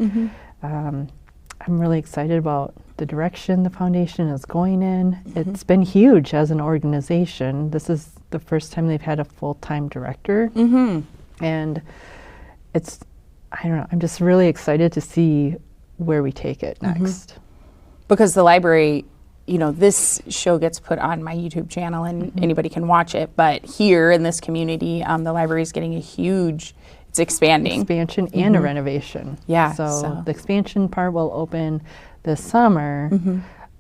I'm really excited about the direction the foundation is going in. It's been huge as an organization. This is the first time they've had a full-time director. And it's, I don't know, I'm just really excited to see where we take it next. Because the library, you know, this show gets put on my YouTube channel and anybody can watch it. But here in this community, the library is getting it's expanding. Expansion and a renovation. Yeah, So the expansion part will open this summer,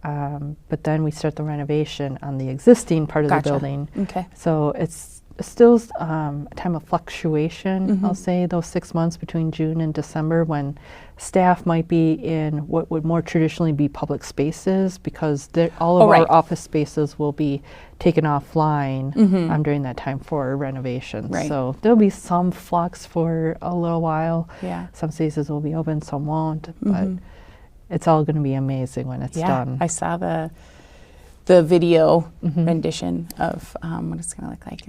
but then we start the renovation on the existing part of the building. Okay. So it's still a time of fluctuation, I'll say, those 6 months between June and December when staff might be in what would more traditionally be public spaces because all of our office spaces will be taken offline during that time for renovations. Right. So there'll be some flux for a little while. Yeah. Some spaces will be open, some won't, but it's all going to be amazing when it's done. I saw the video rendition of what it's going to look like.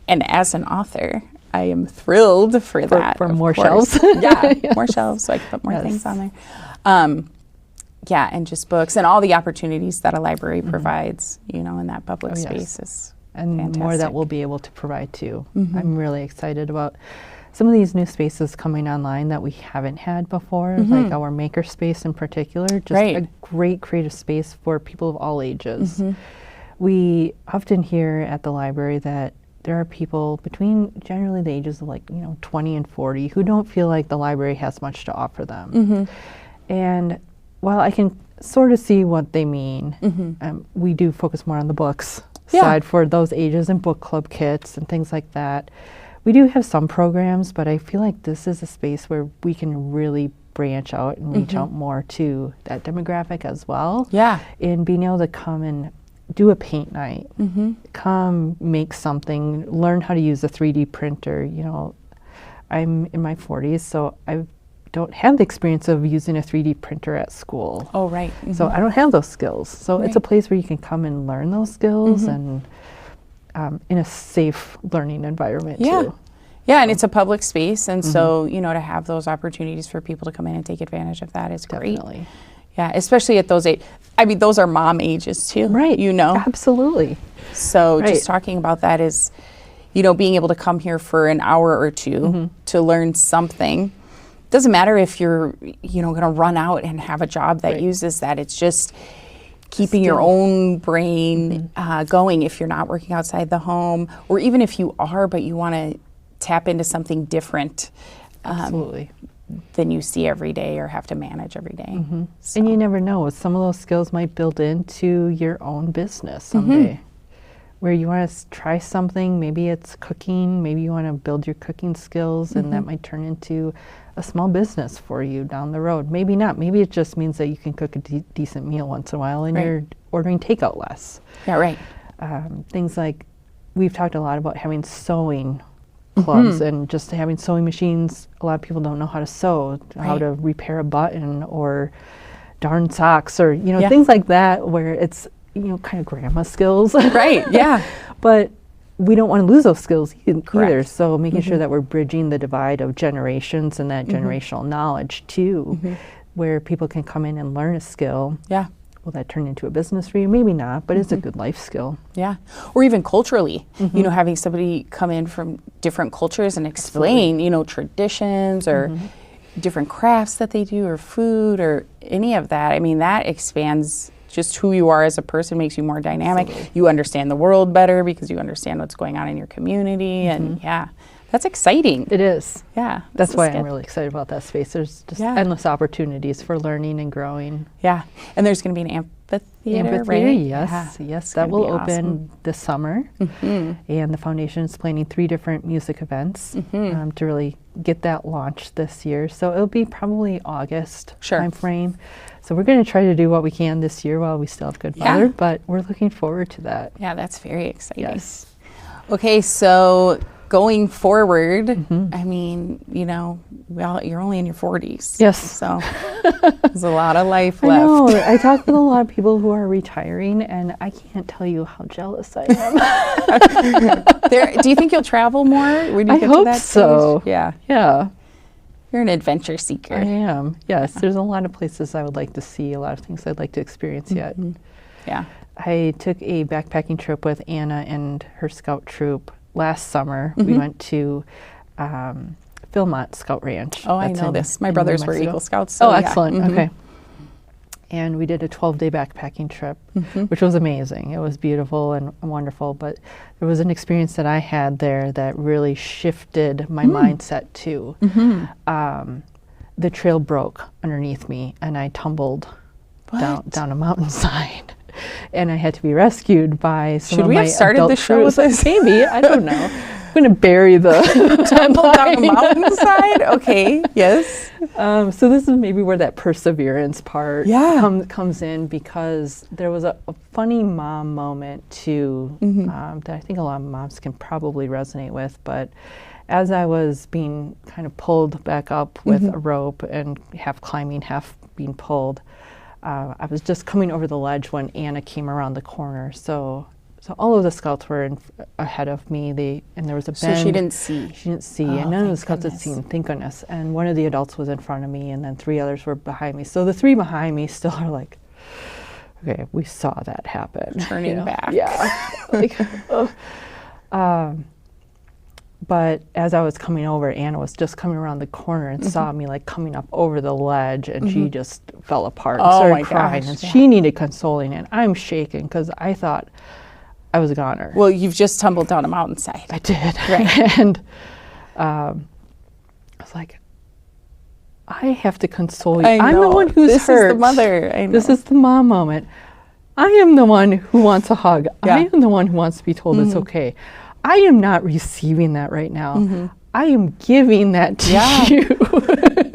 And as an author, I am thrilled for that. For of more course. shelves. Yeah, more shelves so I can put more things on there. And just books and all the opportunities that a library provides, you know, in that public space is and fantastic. more that we'll be able to provide too. I'm really excited about some of these new spaces coming online that we haven't had before, like our maker space in particular, just a great creative space for people of all ages. We often hear at the library that there are people between generally the ages of 20 and 40 who don't feel like the library has much to offer them. And while I can sort of see what they mean, we do focus more on the books side for those ages and book club kits and things like that. We do have some programs, but I feel like this is a space where we can really branch out and reach out more to that demographic as well. Yeah. In being able to come and do a paint night, come make something, learn how to use a 3D printer, you know, I'm in my 40s, so I don't have the experience of using a 3D printer at school. Oh, right. So I don't have those skills. So Right. it's a place where you can come and learn those skills and in a safe learning environment too. Yeah, and it's a public space, and so, you know, to have those opportunities for people to come in and take advantage of that is great. Definitely. Yeah, especially at those age. I mean, those are mom ages too. Right. You know? Absolutely. So Right. just talking about that is, you know, being able to come here for an hour or two to learn something. Doesn't matter if you're, you know, going to run out and have a job that Right. uses that. It's just keeping your Skill. own brain going if you're not working outside the home, or even if you are, but you want to tap into something different Absolutely. than you see every day or have to manage every day. So- And you never know, some of those skills might build into your own business someday. Where you want to try something, maybe it's cooking, maybe you want to build your cooking skills, and that might turn into a small business for you down the road. Maybe not. Maybe it just means that you can cook a decent meal once in a while and Right. you're ordering takeout less. Yeah, right. Things like, we've talked a lot about having sewing clubs and just having sewing machines. A lot of people don't know how to sew, how Right. to repair a button or darn socks, or, you know, Yeah. things like that, where it's, you know, kind of grandma skills. Right, yeah. But we don't want to lose those skills either. Correct. So making sure that we're bridging the divide of generations and that generational knowledge too, where people can come in and learn a skill. Yeah. Will that turn into a business for you? Maybe not, but it's a good life skill. Yeah. Or even culturally, you know, having somebody come in from different cultures and explain, you know, traditions or different crafts that they do or food or any of that. I mean, that expands just who you are as a person, makes you more dynamic. Absolutely. You understand the world better because you understand what's going on in your community. And yeah, that's exciting. It is. Yeah. That's this why is I'm good. really excited about that space. There's just Yeah. endless opportunities for learning and growing. Yeah. And there's going to be an amphitheater, right? Yes, Yeah. yes, It's that gonna will be open awesome. this summer. And the foundation is planning 3 different music events to really get that launched this year. So it'll be probably August Sure. timeframe. So we're going to try to do what we can this year while we still have good Yeah. weather, but we're looking forward to that. Yeah, that's very exciting. Yes. Okay, so going forward, I mean, you know, well, you're only in your 40s. Yes. So there's a lot of life I left. know. I talk with a lot of people who are retiring, and I can't tell you how jealous I am. Do you think you'll travel more when you I get hope to that so. stage? Yeah. Yeah, You're an adventure seeker. I am. Yes, there's a lot of places I would like to see, a lot of things I'd like to experience yet. Yeah. I took a backpacking trip with Anna and her scout troop last summer. We went to Philmont Scout Ranch. Oh, I That's know in- this. My in New brothers were Mexico. Eagle Scouts. So Oh, yeah. excellent. Mhm. Okay. And we did a 12-day backpacking trip, which was amazing. It was beautiful and wonderful, but there was an experience that I had there that really shifted my mindset too. The trail broke underneath me, and I tumbled down a mountainside. And I had to be rescued by some Should of we my have started adult the show with crews. this? Maybe, I don't know. I'm going to bury the Tumble down a mountainside? Okay, yes. So this is maybe where that perseverance part Yeah. comes in, because there was a funny mom moment too that I think a lot of moms can probably resonate with. But as I was being kind of pulled back up with a rope and half climbing, half being pulled, I was just coming over the ledge when Anna came around the corner. So all of the scouts were ahead of me. And there was a bend. So she didn't see. She didn't see, Oh, and none of the thank scouts had goodness. seen, thank goodness. And one of the adults was in front of me, and then 3 others were behind me. So the 3 behind me still are like, okay, we saw that happen. Turning back. Yeah. Like, but as I was coming over, Anna was just coming around the corner and saw me like coming up over the ledge, and she just fell apart and Oh started my crying. gosh, And yeah. she needed consoling, and I'm shaking because I thought I was a goner. Well, you've just tumbled down a mountainside. I did. Right. And I was like, I have to console you. I I'm the know. one who's This hurt. is the mother. I know. This is the mom moment. I am the one who wants a hug. Yeah. I am the one who wants to be told it's okay. I am not receiving that right now. I am giving that to Yeah. you.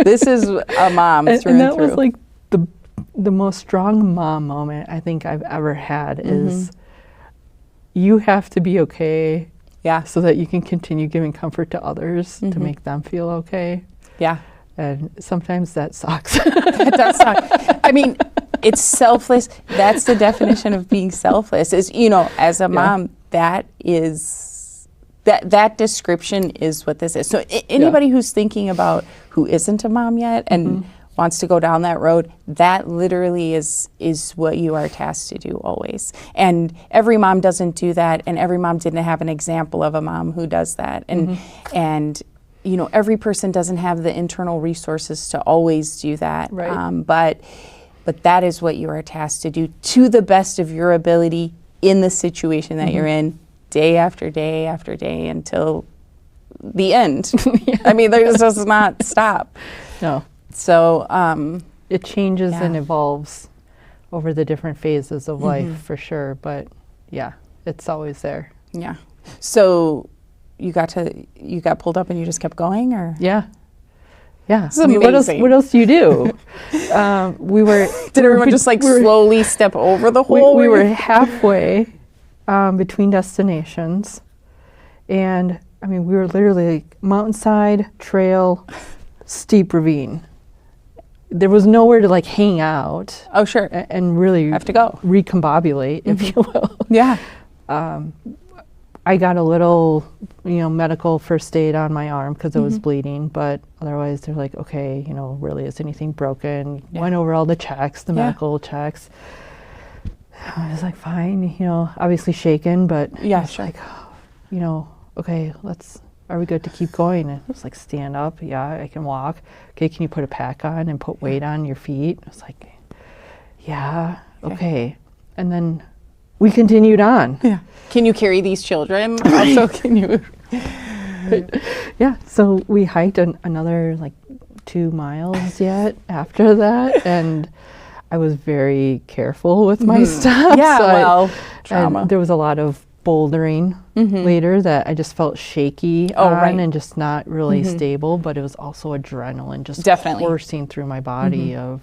This is a mom through and and that through. was like the most strong mom moment I think I've ever had is you have to be okay Yeah. So that you can continue giving comfort to others to make them feel okay. Yeah. And sometimes that sucks. That does suck. I mean, it's selfless. That's the definition of being selfless. Is, you know, as a mom, that is that description is what this is. So anybody who's thinking about who isn't a mom yet and wants to go down that road, that literally is what you are tasked to do always. And every mom doesn't do that, and every mom didn't have an example of a mom who does that. And you know, every person doesn't have the internal resources to always do that. Right. But that is what you are tasked to do to the best of your ability in the situation that you're in, day after day after day, until the end. I mean, there's just not stop. No. So it changes and evolves over the different phases of life for sure. But yeah, it's always there. Yeah. So you got pulled up and you just kept going, or? Yeah. Yeah. This is amazing. What else do you do? We were. Did everyone just like slowly step over the hole? We were halfway between destinations, and I mean, we were literally like mountainside, trail, steep ravine. There was nowhere to like hang out. Oh, sure. And really have to go recombobulate, if you will. Yeah. I got a little, medical first aid on my arm because it was bleeding, but otherwise they're like, okay, really, is anything broken? Went over all the checks, the medical checks. I was like, fine, obviously shaken, but sure. like, okay, are we good to keep going? And it was like, stand up, I can walk. Okay, can you put a pack on and put weight on your feet? I was like, yeah, okay. And then we continued on. Yeah. Can you carry these children? Also, can you? Yeah. So we hiked another like 2 miles yet after that, and I was very careful with my stuff. Yeah. So trauma. And there was a lot of bouldering later that I just felt shaky on and just not really stable. But it was also adrenaline just coursing through my body of.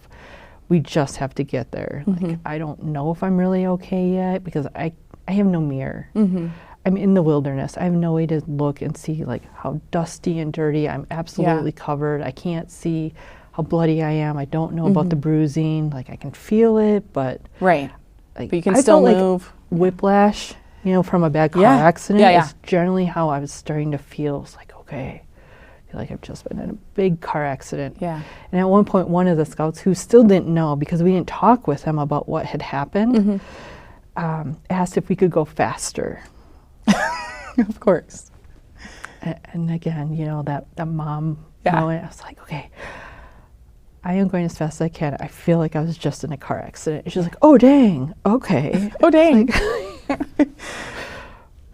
We just have to get there. Like, I don't know if I'm really okay yet because I have no mirror. I'm in the wilderness. I have no way to look and see like how dusty and dirty. I'm absolutely covered. I can't see how bloody I am. I don't know about the bruising. Like I can feel it, but like, but you can I still felt move. Like whiplash, from a bad car accident. Is generally how I was starting to feel. It's like, okay. Like I've just been in a big car accident. Yeah. And at one point, one of the scouts who still didn't know because we didn't talk with him about what had happened, asked if we could go faster. Of course. And again, that mom moment, I was like, okay, I am going as fast as I can. I feel like I was just in a car accident. And she's like, oh, dang. Okay. Oh, dang.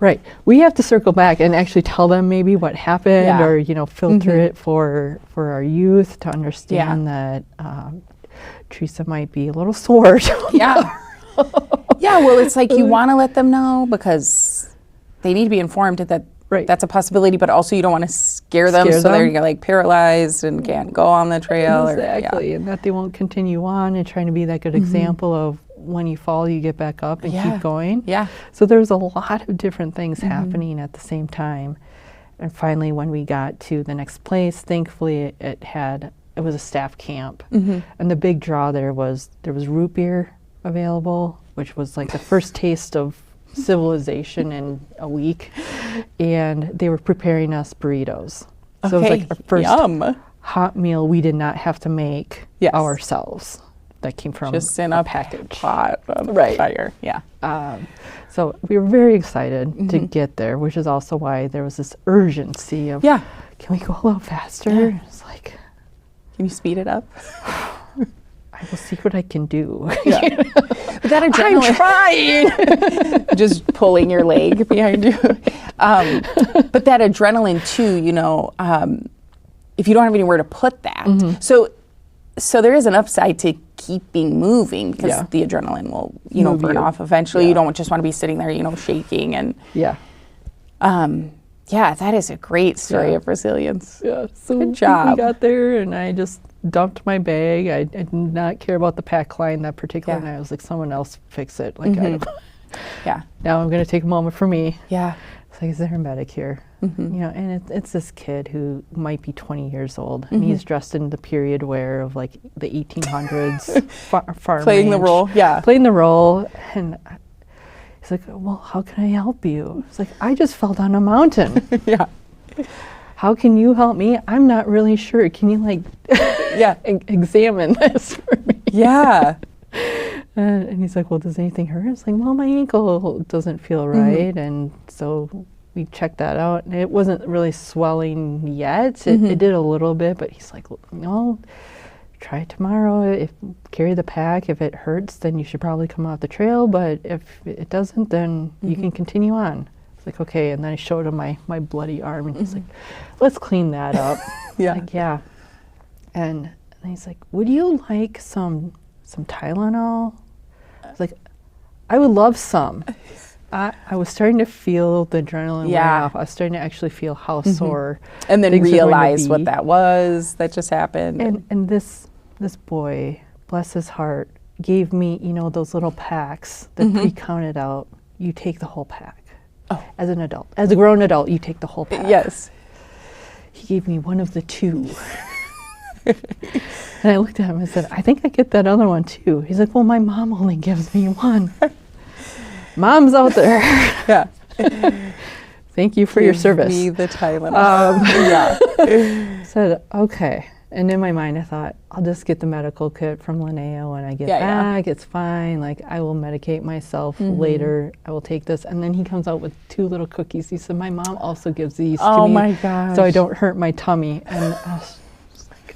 Right. We have to circle back and actually tell them maybe what happened or, filter it for our youth to understand that Theresa might be a little sore. Yeah. Well, it's like you want to let them know because they need to be informed that that's a possibility, but also you don't want to scare them so they're like paralyzed and can't go on the trail. Exactly. And that they won't continue on and trying to be that good example of when you fall, you get back up and keep going. Yeah. So there's a lot of different things happening at the same time. And finally, when we got to the next place, thankfully it was a staff camp. And the big draw there was root beer available, which was like the first taste of civilization in a week. And they were preparing us burritos. So it was like our first hot meal we did not have to make ourselves. That came from just in a package pot on fire. Yeah. So we were very excited to get there, which is also why there was this urgency of, can we go a little faster? Yeah. It's like, can you speed it up? I will see what I can do. Yeah. But that adrenaline, I'm trying. Just pulling your leg behind you. But that adrenaline too, if you don't have anywhere to put that, so there is an upside to keeping moving because the adrenaline will, burn off eventually. You don't just want to be sitting there, shaking and that is a great story of resilience. Yeah, so good job. We got there and I just dumped my bag. I did not care about the pack line that particular night. I was like, someone else fix it. Like, now I'm going to take a moment for me. Yeah. It's like, is there a medic here? Mm-hmm. You know, and it's this kid who might be 20 years old, and he's dressed in the period wear of like the 1800s, farm Playing the range, role, yeah. playing the role, and he's like, well, how can I help you? It's like, I just fell down a mountain. Yeah. How can you help me? I'm not really sure. Can you like, Yeah. examine this for me? Yeah. And he's like, well, does anything hurt? It's like, well, my ankle doesn't feel right. And so we checked that out. And it wasn't really swelling yet. It did a little bit, but he's like, no, try it tomorrow. Carry the pack. If it hurts, then you should probably come off the trail. But if it doesn't, then you can continue on. It's like, okay. And then I showed him my bloody arm, and he's like, let's clean that up. Yeah. Like, yeah. And he's like, would you like some Tylenol? I was like, I would love some. I was starting to feel the adrenaline wear off. I was starting to actually feel how sore. And then things were going to realize what be. that was that just happened. And this boy, bless his heart, gave me, you know, those little packs that pre-counted out. You take the whole pack. Oh. As an adult. As a grown adult, you take the whole pack. Yes. He gave me one of the two. And I looked at him and said, I think I get that other one too. He's like, well, my mom only gives me one. Mom's out there. Yeah. Thank you for your service. Give me the Tylenol. Yeah. I said, okay. And in my mind, I thought, I'll just get the medical kit from Linnea when I get back. It's fine. Like, I will medicate myself later. I will take this. And then he comes out with 2 little cookies. He said, my mom also gives these to me. Oh my gosh. So I don't hurt my tummy. And I was like,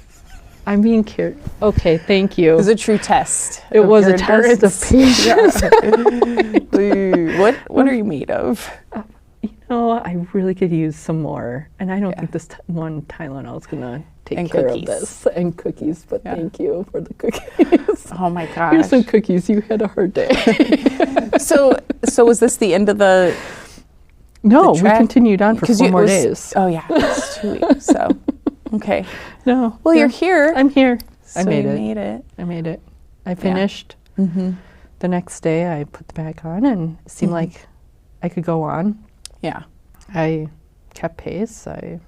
I'm being cared. Okay, thank you. It was a true test. It was your a test of patience. What are you made of? You know, I really could use some more. And I don't think this one Tylenol is going to take care of this. And cookies, but thank you for the cookies. Oh my gosh. Here's some cookies. You had a hard day. So was this the end of the No, we track? continued on for 4 more days. Oh yeah, it's 2 weeks. So okay. No. Well, you're here. I'm here. So I made you it. made it. I made it. I finished. The next day, I put the bag on, and it seemed like I could go on. Yeah. I kept pace. I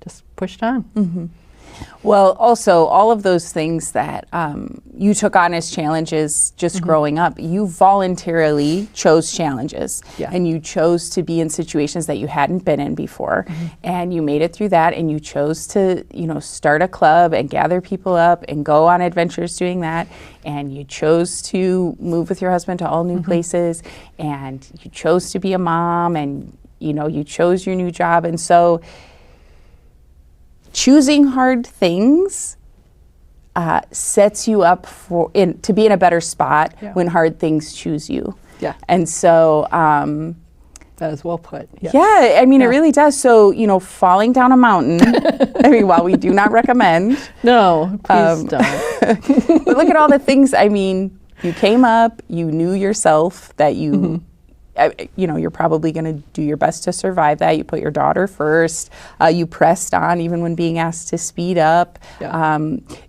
just pushed on. Well, also, all of those things that you took on as challenges just growing up, you voluntarily chose challenges. Yeah. And you chose to be in situations that you hadn't been in before. And you made it through that, and you chose to, you know, start a club and gather people up and go on adventures doing that. And you chose to move with your husband to all new places. And you chose to be a mom, and, you know, you chose your new job. And so choosing hard things sets you up to be in a better spot when hard things choose you. Yeah. And so, That is well put. Yes. yeah, I mean, it really does. So, you know, falling down a mountain, I mean, while we do not recommend. No, please don't. But look at all the things, I mean, you came up, you knew yourself that you, you know, you're probably going to do your best to survive that. You put your daughter first. You pressed on even when being asked to speed up. Yeah.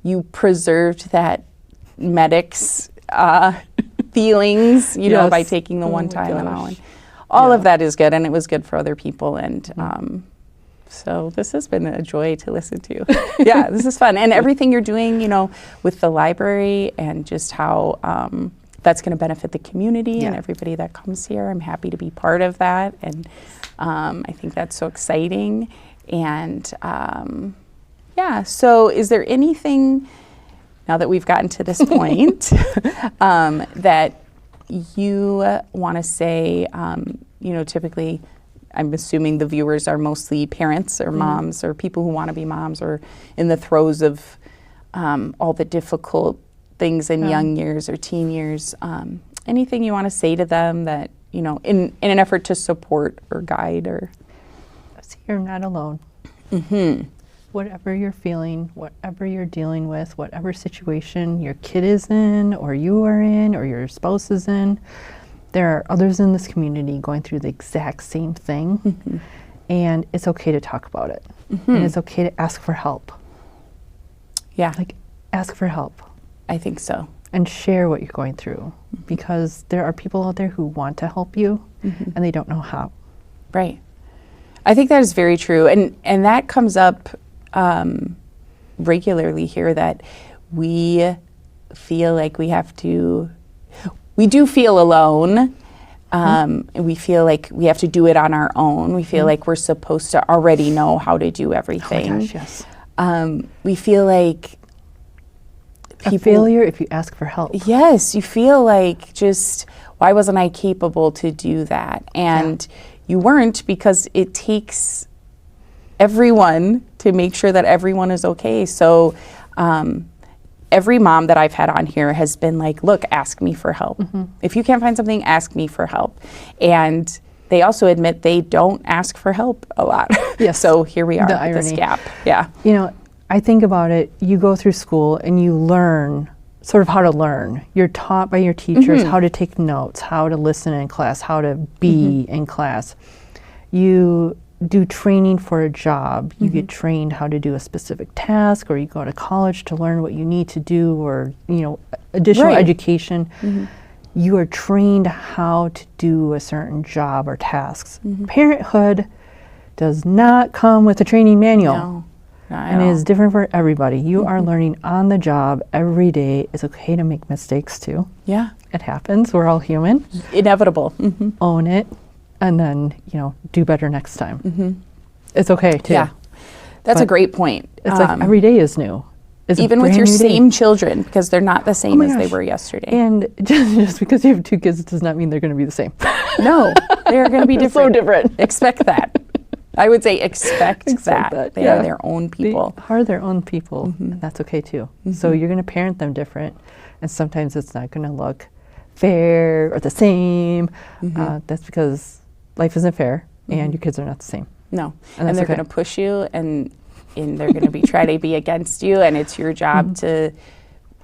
You preserved that medic's feelings, you know, by taking the one Tylenol. And all of that is good, and it was good for other people. And so this has been a joy to listen to. Yeah, this is fun. And everything you're doing, you know, with the library and just how that's going to benefit the community and everybody that comes here. I'm happy to be part of that. And I think that's so exciting. And yeah, so is there anything, now that we've gotten to this point, that you want to say, you know, typically, I'm assuming the viewers are mostly parents or moms or people who want to be moms or in the throes of all the difficult things in young years or teen years. Anything you want to say to them that, you know, in an effort to support or guide or? You're not alone. Whatever you're feeling, whatever you're dealing with, whatever situation your kid is in or you are in or your spouse is in, there are others in this community going through the exact same thing. And it's okay to talk about it. And it's okay to ask for help. Yeah. Like, ask for help. I think so. And share what you're going through. Because there are people out there who want to help you and they don't know how. Right. I think that is very true. And that comes up regularly here, that we feel like we do feel alone. And we feel like we have to do it on our own. We feel like we're supposed to already know how to do everything. Oh my gosh, yes. We feel like a failure if you ask for help. Yes, you feel like, just, why wasn't I capable to do that? And you weren't, because it takes everyone to make sure that everyone is okay. So every mom that I've had on here has been like, look, ask me for help. If you can't find something, ask me for help. And they also admit they don't ask for help a lot. Yes. So here we are The with irony. this gap. Yeah. You know, I think about it, you go through school and you learn sort of how to learn. You're taught by your teachers how to take notes, how to listen in class, how to be in class. You do training for a job. You get trained how to do a specific task, or you go to college to learn what you need to do, or, you know, additional education. You are trained how to do a certain job or tasks. Parenthood does not come with a training manual. No. And it is different for everybody. You are learning on the job every day. It's okay to make mistakes too. Yeah. It happens. We're all human. Inevitable. Own it, and then, you know, do better next time. It's okay too. Yeah. That's a great point. It's like every day is new. It's even with your same children, because they're not the same as they were yesterday. And just because you have two kids does not mean they're going to be the same. No, they're going to be different. So different. Expect that. I would say expect that. They are their own people. They are their own people, and that's okay too. So you're going to parent them different, and sometimes it's not going to look fair or the same. That's because life isn't fair, and your kids are not the same. No, and they're going to push you, and they're going to be try to be against you, and it's your job to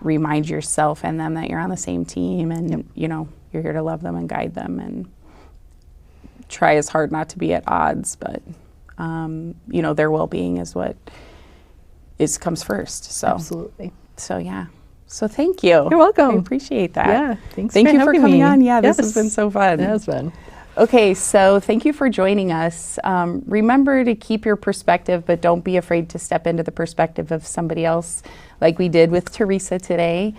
remind yourself and them that you're on the same team, and you know, you're here to love them and guide them, and try as hard not to be at odds, but you know, their well-being is what comes first. So absolutely. So yeah. So thank you. You're welcome. I appreciate that. Yeah. Thank you for coming on. Yeah, yes. this has been so fun. It has been. Okay, so thank you for joining us. Remember to keep your perspective, but don't be afraid to step into the perspective of somebody else, like we did with Theresa today.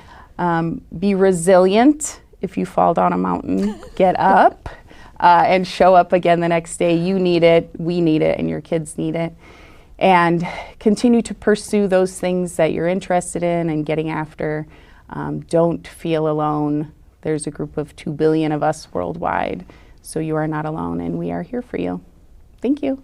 Be resilient. If you fall down a mountain, get up. And show up again the next day. You need it, we need it, and your kids need it. And continue to pursue those things that you're interested in and getting after. Don't feel alone. There's a group of 2 billion of us worldwide, so you are not alone, and we are here for you. Thank you.